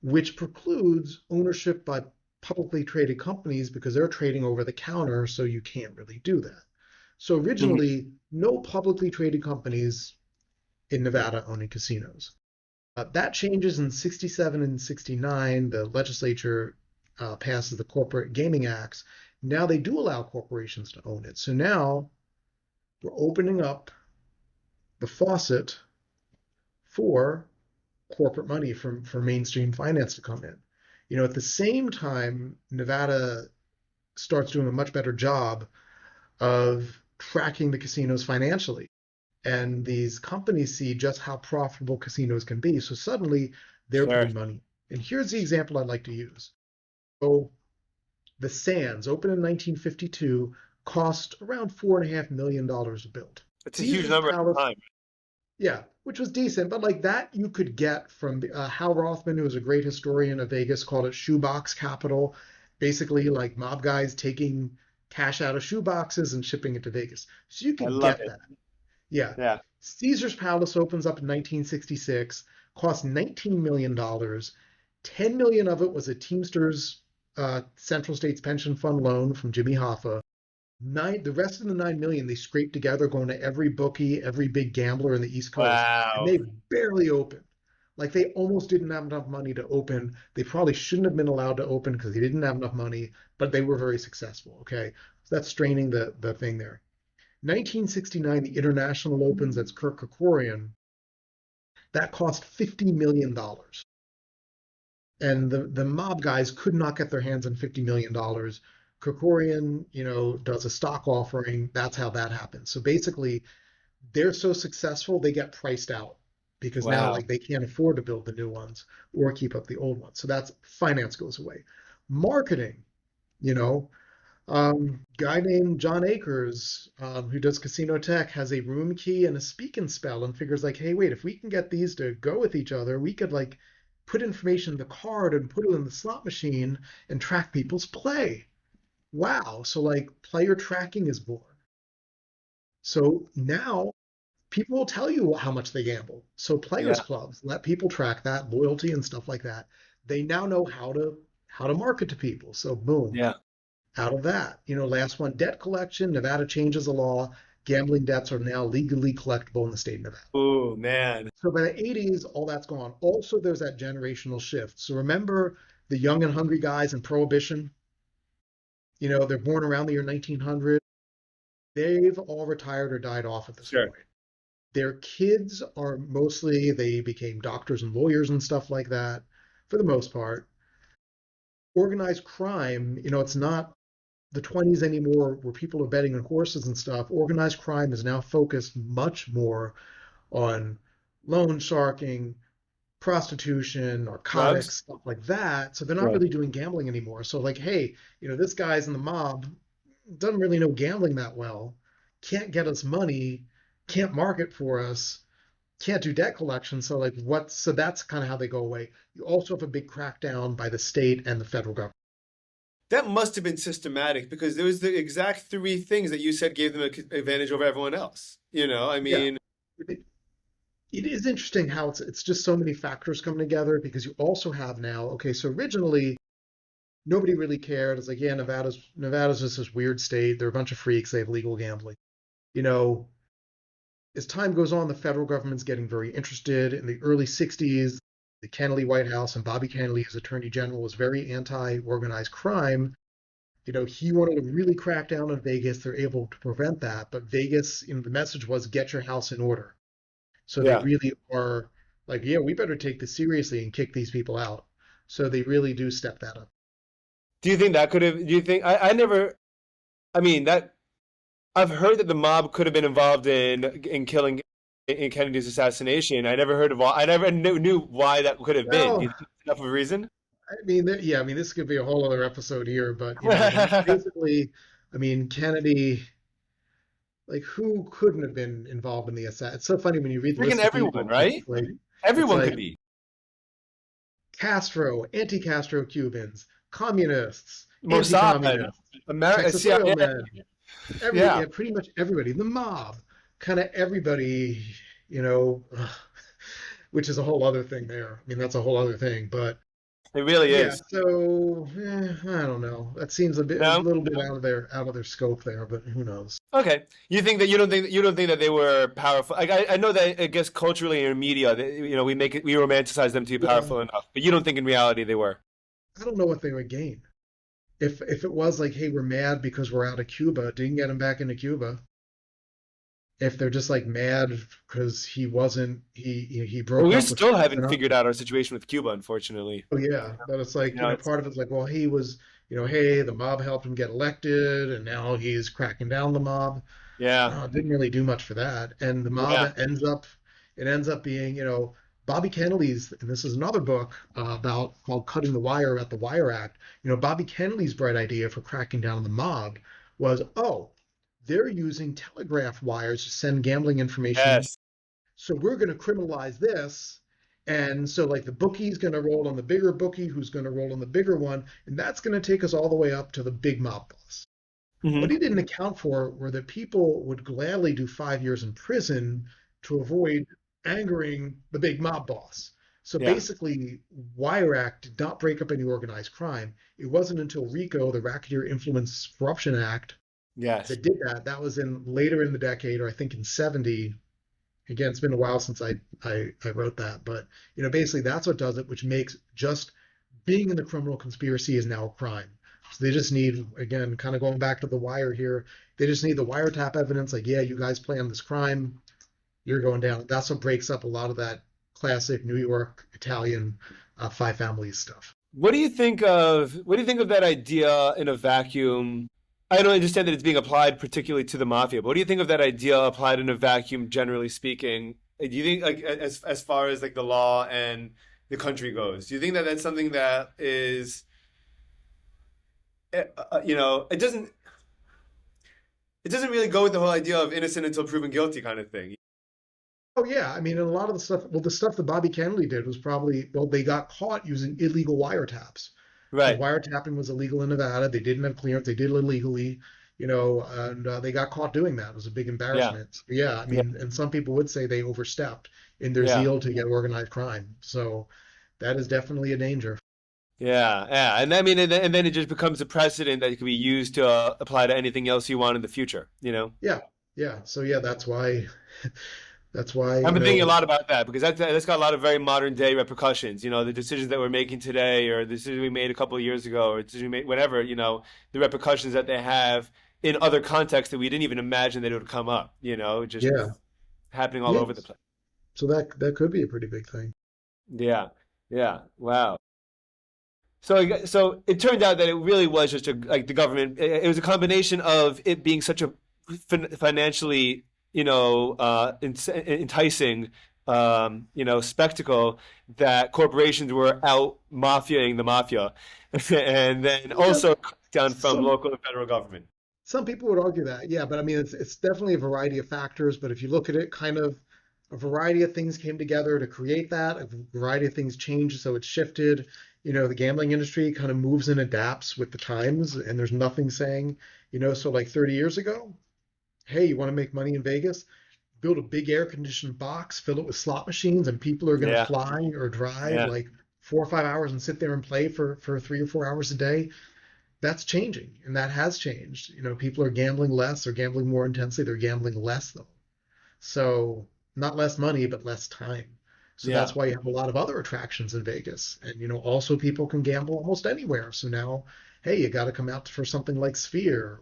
which precludes ownership by publicly traded companies because they're trading over the counter, so you can't really do that. So Mhm. originally, no publicly traded companies in Nevada owning casinos. That changes in 67 and 69. The legislature passes the Corporate Gaming Acts. Now they do allow corporations to own it. So now we're opening up the faucet for corporate money for mainstream finance to come in. At the same time, Nevada starts doing a much better job of tracking the casinos financially. And these companies see just how profitable casinos can be. So suddenly they're Sure. putting money. And here's the example I'd like to use. So the Sands, opened in 1952, cost around $4.5 million to build. It's a huge Caesar's number at the Palace, time. yeah, which was decent, but like that you could get from Hal Rothman, who was a great historian of Vegas, called it shoebox capital. Basically, like mob guys taking cash out of shoeboxes and shipping it to Vegas. So you I could love get it. that. Yeah. Yeah. Caesar's Palace opens up in 1966, cost $19 million. 10 million of it was a Teamsters Central States Pension Fund loan from Jimmy Hoffa. The rest of the 9 million they scraped together going to every bookie, every big gambler in the East Coast, and Wow. they barely opened. Like they almost didn't have enough money to open. They probably shouldn't have been allowed to open because they didn't have enough money, but they were very successful. Okay. So that's straining the thing there. 1969, the International opens. That's Kirk Kerkorian. That cost $50 million. And the mob guys could not get their hands on $50 million. Kerkorian, does a stock offering. That's how that happens. So basically, they're so successful, they get priced out because now Wow. like they can't afford to build the new ones or keep up the old ones. So that's finance goes away. Marketing, you know, guy named John Akers, who does casino tech, has a room key and a speak and spell and figures like, hey, wait, if we can get these to go with each other, we could like put information in the card and put it in the slot machine and track people's play. Wow. So like player tracking is born. So now people will tell you how much they gamble. So players Yeah. clubs let people track that loyalty and stuff like that. They now know how to market to people. So boom, Yeah. out of that. Last one, debt collection. Nevada changes the law. Gambling debts are now legally collectible in the state of Nevada. Oh man. So by the 80s, all that's gone. Also, there's that generational shift. So remember the young and hungry guys in Prohibition? They're born around the year 1900. They've all retired or died off at this Sure. point. Their kids are mostly, they became doctors and lawyers and stuff like that for the most part. Organized crime, it's not the 20s anymore where people are betting on horses and stuff. Organized crime is now focused much more on loan sharking, prostitution, Drugs. narcotics, stuff like that. So they're not Right. really doing gambling anymore. So like, hey, this guy's in the mob, doesn't really know gambling that well, can't get us money, can't market for us, can't do debt collection. So like what so that's kind of how they go away. You also have a big crackdown by the state and the federal government. that must have been systematic because there was the exact three things that you said gave them an advantage over everyone else. I Yeah. mean, It, it is interesting how it's just so many factors come together because you also have now, okay, so originally nobody really cared. It's like, yeah, Nevada's just this weird state. They're a bunch of freaks. They have legal gambling. You know, as time goes on, the federal government's getting very interested. In the early 60s, the Kennedy White House and Bobby Kennedy, as Attorney General, was very anti-organized crime. He wanted to really crack down on Vegas. They're able to prevent that. But Vegas, the message was get your house in order. So they yeah. really are like, yeah, we better take this seriously and kick these people out. So they really do step that up. Do you think that could have? Do you think I never? I mean that I've heard that the mob could have been involved in killing in Kennedy's assassination. I never heard of. I never knew why that could have been. Do Well, you think it's enough of a reason? I mean, yeah, I mean, this could be a whole other episode here, but basically, I mean, Kennedy, like, who couldn't have been involved in the assassin? It's so funny when you read the Freaking list of everyone, people. It's right? like, it's Everyone could like be. Castro, anti-Castro Cubans, communists, Mossad, anti-communists, America, Texas CIA. oil men, Yeah, yeah, pretty much everybody, the mob, kind of everybody, you know, which is a whole other thing there. I mean, that's a whole other thing, but it really yeah, is. so I don't know. That seems a No? little bit out of their scope there, but who knows? Okay. You don't think that they were powerful. Like I know that I guess culturally in media, we romanticize them to be Well, powerful enough, but you don't think in reality they were. I don't know what they would gain if it was like, hey, we're mad because we're out of Cuba, didn't get him back into Cuba. If they're just like mad because he Well, broke we up with still haven't Trump. figured out our situation with Cuba, unfortunately. Oh yeah, but it's You like, know, it's part of it's like, well, he was, hey, the mob helped him get elected, and now he's cracking down the mob. yeah, Didn't really do much for that. And the mob yeah, ends up being, Bobby Kennedy's, and this is another book about called Cutting the Wire about the Wire Act. Bobby Kennedy's bright idea for cracking down on the mob was, oh, they're using telegraph wires to send gambling information, yes. so we're going to criminalize this. And so, like, the bookie's going to roll on the bigger bookie, who's going to roll on the bigger one, and that's going to take us all the way up to the big mob boss. What Hmm. he didn't account for were that people would gladly do 5 years in prison to avoid angering the big mob boss. So Yeah, basically, Wire Act did not break up any organized crime. It wasn't until RICO, the Racketeer Influence Corruption Act, yes. that did that. That was in later in the decade, or I think in 70. Again, it's been a while since I wrote that, but basically that's what does it, which makes just being in the criminal conspiracy is now a crime. So they just need, again, kind of going back to the wire here, they just need the wiretap evidence, like, yeah, you guys planned this crime, you're going down. That's what breaks up a lot of that classic New York Italian five families stuff. What do you think of that idea in a vacuum? I don't understand that it's being applied particularly to the mafia, but what do you think of that idea applied in a vacuum, generally speaking? Do you think, like, as far as like the law and the country goes, do you think that that's something that is, it doesn't really go with the whole idea of innocent until proven guilty kind of thing, Oh yeah, I mean, and a lot of the stuff, well, the stuff that Bobby Kennedy did was probably, well, they got caught using illegal wiretaps because right? wiretapping was illegal in Nevada. They didn't have clearance. They did it illegally, and they got caught doing that. It was a big Yeah, embarrassment. So, yeah, I yeah, mean, and some people would say they overstepped in their yeah. zeal to get organized crime. So that is definitely a danger. Yeah, yeah, and I mean, and then it just becomes a precedent that can be used to apply to anything else you want in the future. Yeah, yeah. So yeah, that's why, I've been thinking a lot about that because that's got a lot of very modern day repercussions. The decisions that we're making today, or the decision we made a couple of years ago, or decision we made, whatever. The repercussions that they have in other contexts that we didn't even imagine that it would come up. Just yeah, happening all yeah. over the place. So that could be a pretty big thing. Yeah, yeah, wow. So it turned out that it really was just like the government. It was a combination of it being such a financially, enticing, spectacle that corporations were out mafiaing the mafia, and then Yeah, also down from some local and federal government. Some people would argue that, yeah, but I mean, it's definitely a variety of factors. But if you look at it, kind of a variety of things came together to create that. A variety of things changed, so it shifted. the gambling industry kind of moves and adapts with the times, and there's nothing saying, so like 30 years ago, hey, you want to make money in Vegas? Build a big air conditioned box, fill it with slot machines, and people are going to Yeah, fly or drive yeah, like 4 or 5 hours and sit there and play for 3 or 4 hours a day. That's changing, and that has changed. People are gambling less, they're gambling more intensely, they're gambling less though. So not less money, but less time. So that's yeah. why you have a lot of other attractions in Vegas. And also people can gamble almost anywhere. So now, hey, you got to come out for something like Sphere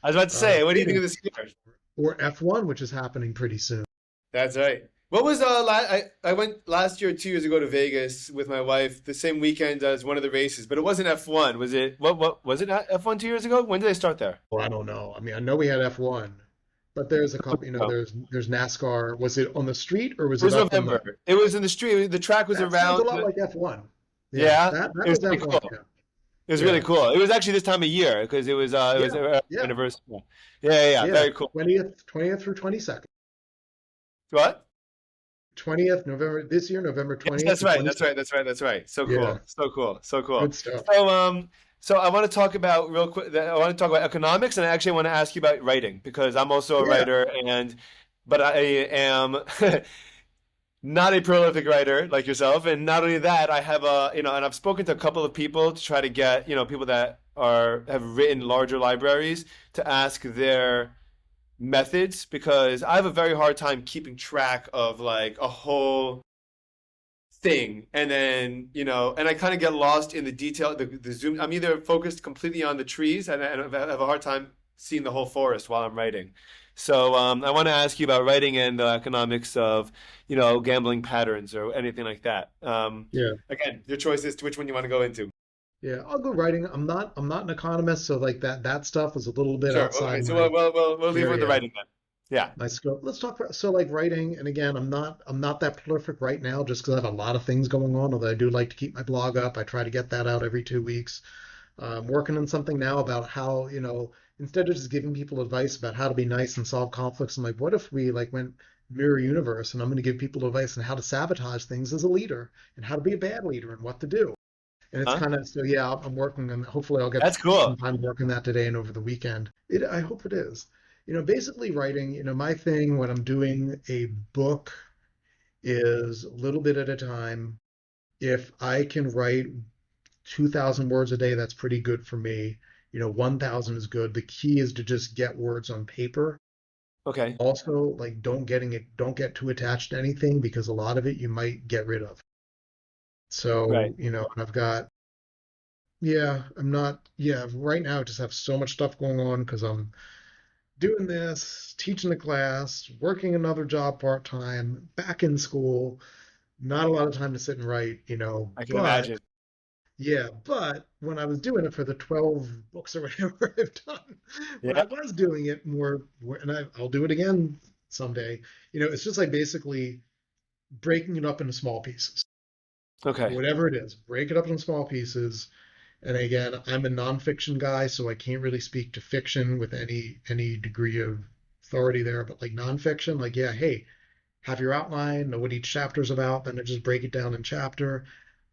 I was about to say, what do you think of Vegas this year? or F1, which is happening pretty soon. That's right. What was I went last year, 2 years ago to Vegas with my wife the same weekend as one of the races, but it wasn't F1. Was it what was it F1 2 years ago? When did they start there? Well, I don't know. I mean, I know we had F1, but there's a couple, Oh. there's NASCAR. Was it on the street or was It it was up in the? November. It was in the street. The track was That sounds around. a lot like F1. Yeah, Yeah, it that was was pretty F1. cool. Yeah. It was really Yeah. cool. It was actually this time of year because it was Yeah. Yeah. anniversary. Yeah, yeah, yeah. Yeah. Very cool. 20th through 22nd. What? 20th November this year, November Yes, 20th that's to right. That's 22nd. right. That's right. That's right. So Yeah, cool. So cool. So cool. good stuff. So I want to talk about real quick. I want to talk about economics, and I actually want to ask you about writing because I'm also a Yeah. writer, but I am not a prolific writer like yourself. And not only that, I have and I've spoken to a couple of people to try to get, people that have written larger libraries to ask their methods because I have a very hard time keeping track of like a whole thing and then and I kind of get lost in the detail, the zoom. I'm either focused completely on the trees and I have a hard time seeing the whole forest while I'm writing. So I want to ask you about writing and the economics of gambling patterns or anything like that. Yeah. Again, your choice as to which one you want to go into. Yeah. I'll go writing. I'm not an economist, so like that stuff is a little bit Sure, okay, outside so my we'll leave it with the area. writing then. Yeah. My scope. Let's talk for so like writing, and again, I'm not that prolific right now just because I have a lot of things going on, although I do like to keep my blog up. I try to get that out every 2 weeks. I'm working on something now about how, instead of just giving people advice about how to be nice and solve conflicts, I'm like, what if we like went mirror universe and I'm going to give people advice on how to sabotage things as a leader and how to be a bad leader and what to do. And it's Huh? kind of so yeah, I'm working on hopefully I'll get That's some cool. time to work on that today and over the weekend. I hope it is. Basically writing, my thing when I'm doing a book is a little bit at a time. If I can write 2,000 words a day, that's pretty good for me. 1,000 is good. The key is to just get words on paper. Okay. Also, like don't get too attached to anything because a lot of it you might get rid of. Right. So, I've got yeah, I'm not yeah, right now I just have so much stuff going on because I'm doing this, teaching the class, working another job part-time, back in school, not a lot of time to sit and write, I can but imagine. yeah, but when I was doing it for the 12 books or whatever I've done, when I Yeah. was doing it and I'll do it again someday, it's just like basically breaking it up into small pieces. Okay. Whatever it is, break it up into small pieces. And again, I'm a nonfiction guy, so I can't really speak to fiction with any degree of authority there. But like nonfiction, like yeah, hey, have your outline, know what each chapter's about, then I just break it down in chapter.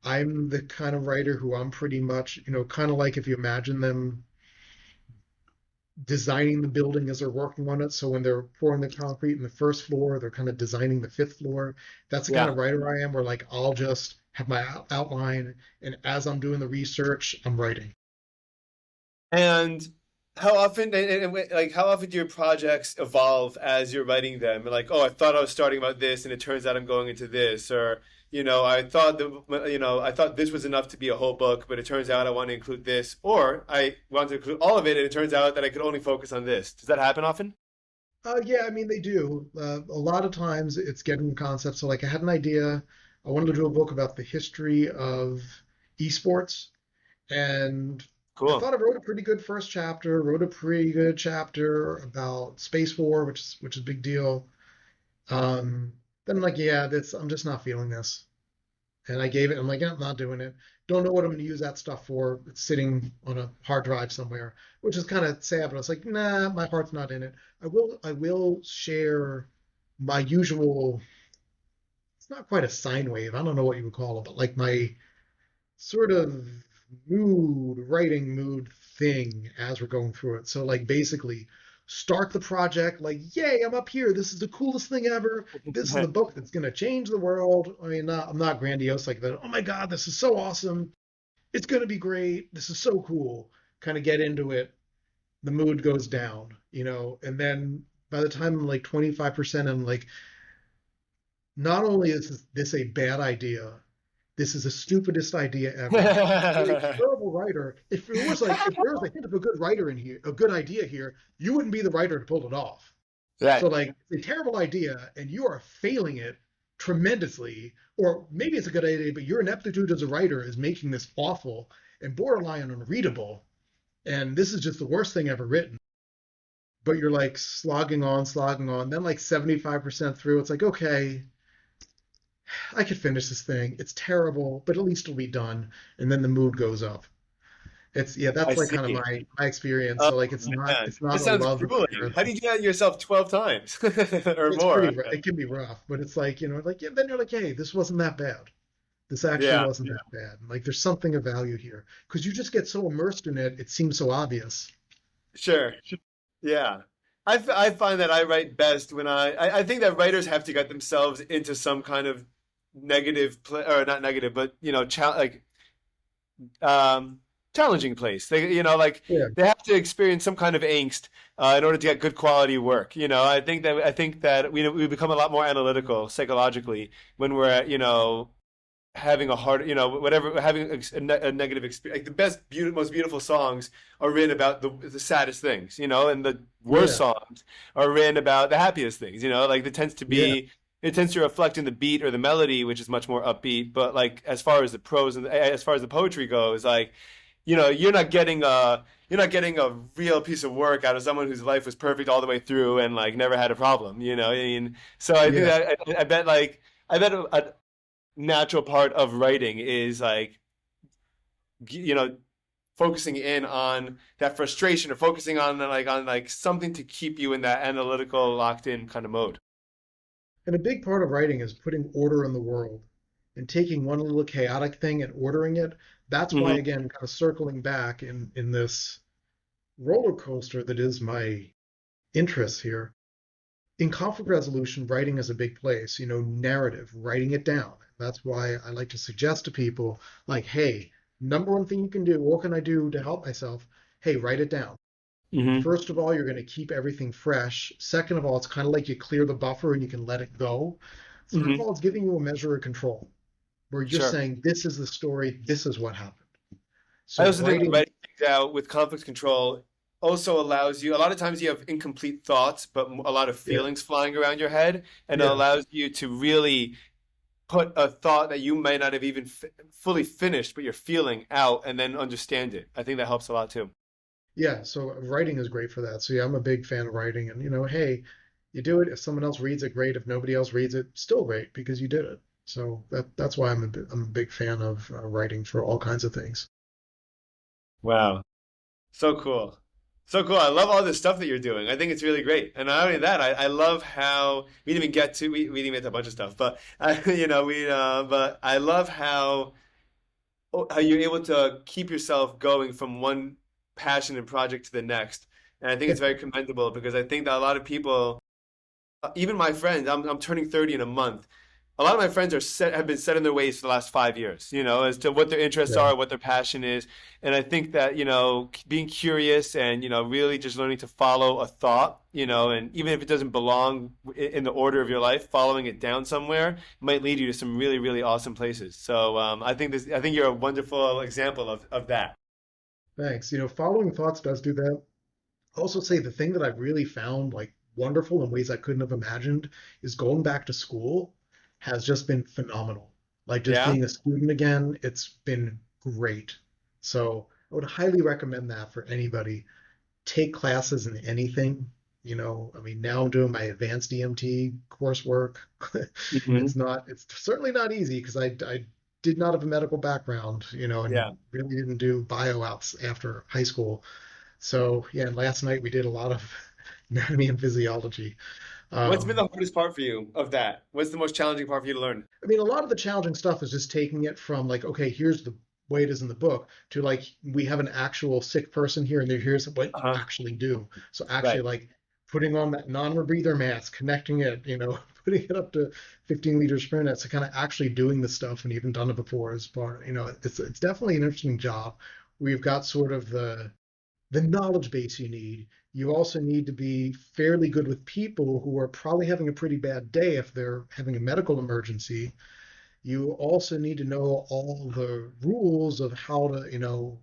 I'm the kind of writer who I'm pretty much, kind of like if you imagine them designing the building as they're working on it. So when they're pouring the concrete in the first floor, they're kind of designing the fifth floor. That's the kind Yeah. of writer I am, where like I'll just have my outline, and as I'm doing the research, I'm writing. And how often, like, how often do your projects evolve as you're writing them? Like, oh, I thought I was starting about this, and it turns out I'm going into this, or I thought this was enough to be a whole book, but it turns out I want to include this, or I want to include all of it, and it turns out that I could only focus on this. Does that happen often? Yeah, I mean they do. A lot of times it's getting the concept. So like I had an idea. I wanted to do a book about the history of esports, and I Cool. thought I wrote a pretty good first chapter. Wrote a pretty good chapter about space war, which is a big deal. Then I'm like, yeah, that's I'm just not feeling this. And I gave it. I'm like, yeah, I'm not doing it. Don't know what I'm going to use that stuff for. It's sitting on a hard drive somewhere, which is kind of sad. But I was like, nah, my heart's not in it. I will share my usual. It's not quite a sine wave. I don't know what you would call it, but like my sort of writing mood thing as we're going through it. So like basically start the project like, yay, I'm up here. This is the coolest thing ever. This is the book that's going to change the world. I mean, I'm not grandiose like that. Oh my God, this is so awesome. It's going to be great. This is so cool. Kind of get into it. The mood goes down, and then by the time I'm like 25%, I'm like, not only is this a bad idea, this is the stupidest idea ever. You're a terrible writer. If there was a hint of a good writer in here, a good idea here, you wouldn't be the writer to pull it off. So Right. like it's a terrible idea and you are failing it tremendously, or maybe it's a good idea, but your ineptitude as a writer is making this awful and borderline unreadable. And this is just the worst thing ever written. But you're like slogging on, slogging on. Then like 75% through, it's like, okay, I could finish this thing. It's terrible, but at least it'll be done. And then the mood goes up. Yeah, I that's like kind of see. my experience. Oh So like man, it's not this a sounds love grueling. affair. How do you do that yourself 12 times or It's more? it can be rough, but it's like, like yeah, then you're like, hey, this wasn't that bad. This actually Yeah, wasn't that bad. Like there's something of value here. Because you just get so immersed in it, it seems so obvious. sure. Yeah. I find that I write best when I think that writers have to get themselves into some kind of negative play, or not negative, but um, challenging place. Like Yeah, they have to experience some kind of angst in order to get good quality work. I think that we become a lot more analytical psychologically when we're having a hard, whatever, having a negative experience. Like the most beautiful songs are written about the saddest things, and the worst yeah, songs are written about the happiest things. Like yeah, it tends to reflect in the beat or the melody, which is much more upbeat. But like as far as the prose and as far as the poetry goes, like you're not getting a real piece of work out of someone whose life was perfect all the way through and like never had a problem. I mean, so I think yeah. that I bet like I bet a natural part of writing is like you know focusing in on that frustration or focusing on something to keep you in that analytical locked in kind of mode. And a big part of writing is putting order in the world and taking one little chaotic thing and ordering it. That's why, Hmm. again, kind of circling back in this roller coaster that is my interest here. In conflict resolution, writing is a big place, narrative, writing it down. That's why I like to suggest to people, like, hey, number one thing you can do, what can I do to help myself? Hey, write it down. Hmm. First of all, you're going to keep everything fresh. Second of all, it's kind of like you clear the buffer and you can let it go. Third of Hmm. all, it's giving you a measure of control where you're Sure. saying, this is the story, this is what happened. I So also think that writing, writing things out with conflict control also allows you, a lot of times you have incomplete thoughts, but a lot of yeah, feelings flying around your head, and it yeah, allows you to really put a thought that you may not have even fully finished, but you're feeling out and then understand it. I think that helps a lot too. yeah. So writing is great for that. So yeah, I'm a big fan of writing. And hey, you do it. If someone else reads it, great. If nobody else reads it, still great because you did it. So that's why I'm a big fan of writing for all kinds of things. Wow. So cool. So cool. I love all this stuff that you're doing. I think it's really great. And not only that, I love how we didn't even get to we didn't get to a bunch of stuff, but but I love how you're able to keep yourself going from one passion and project to the next. And I think it's very commendable because I think that a lot of people, even my friends, I'm turning 30 in a month. A lot of my friends have been set in their ways for the last 5 years, as to what their interests Yeah, are, what their passion is. And I think that, being curious and, really just learning to follow a thought, and even if it doesn't belong in the order of your life, following it down somewhere might lead you to some really, really awesome places. So I think you're a wonderful example of that. thanks. Following thoughts does do that. I'll also say the thing that I've really found like wonderful in ways I couldn't have imagined is going back to school has just been phenomenal. Like just Yeah? being a student again, it's been great. So I would highly recommend that for anybody. Take classes in anything. I mean, now I'm doing my advanced EMT coursework. Hmm. It's certainly not easy because I did not have a medical background, and Yeah. really didn't do bio outs after high school. So yeah, and last night we did a lot of anatomy and physiology. What's been Um, the hardest part for you of that? What's the most challenging part for you to learn? I mean, a lot of the challenging stuff is just taking it from like, okay, here's the way it is in the book to like we have an actual sick person here and here's what you Uh-huh. actually do. So actually Right. like putting on that non-rebreather mask, connecting it, putting it up to 15 liters per minute. So kind of actually doing the stuff when you haven't done it before is part, it's definitely an interesting job. We've got sort of the knowledge base you need. You also need to be fairly good with people who are probably having a pretty bad day if they're having a medical emergency. You also need to know all the rules of how to,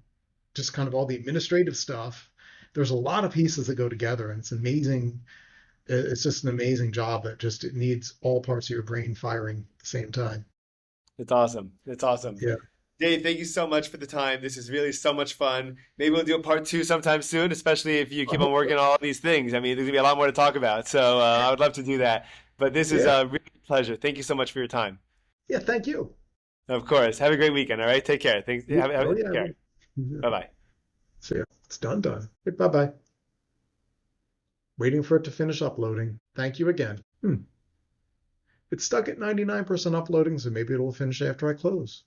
just kind of all the administrative stuff. There's a lot of pieces that go together, and it's amazing. It's just an amazing job that just it needs all parts of your brain firing at the same time. It's awesome. It's awesome. Yeah. Dave, thank you so much for the time. This is really so much fun. Maybe we'll do a part two sometime soon, especially if you I keep on hope so. working on all these things. I mean, there's gonna be a lot more to talk about. So I would love to do that. But this is Yeah. a really pleasure. Thank you so much for your time. Yeah. Thank you. Of course. Have a great weekend. All right. Take care. Thanks. Oh, Take yeah. care. Yeah. Bye bye. So, yeah, it's done. Bye bye. Waiting for it to finish uploading. Thank you again. It's stuck at 99% uploading, so maybe it will finish after I close.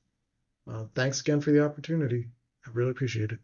Thanks again for the opportunity. I really appreciate it.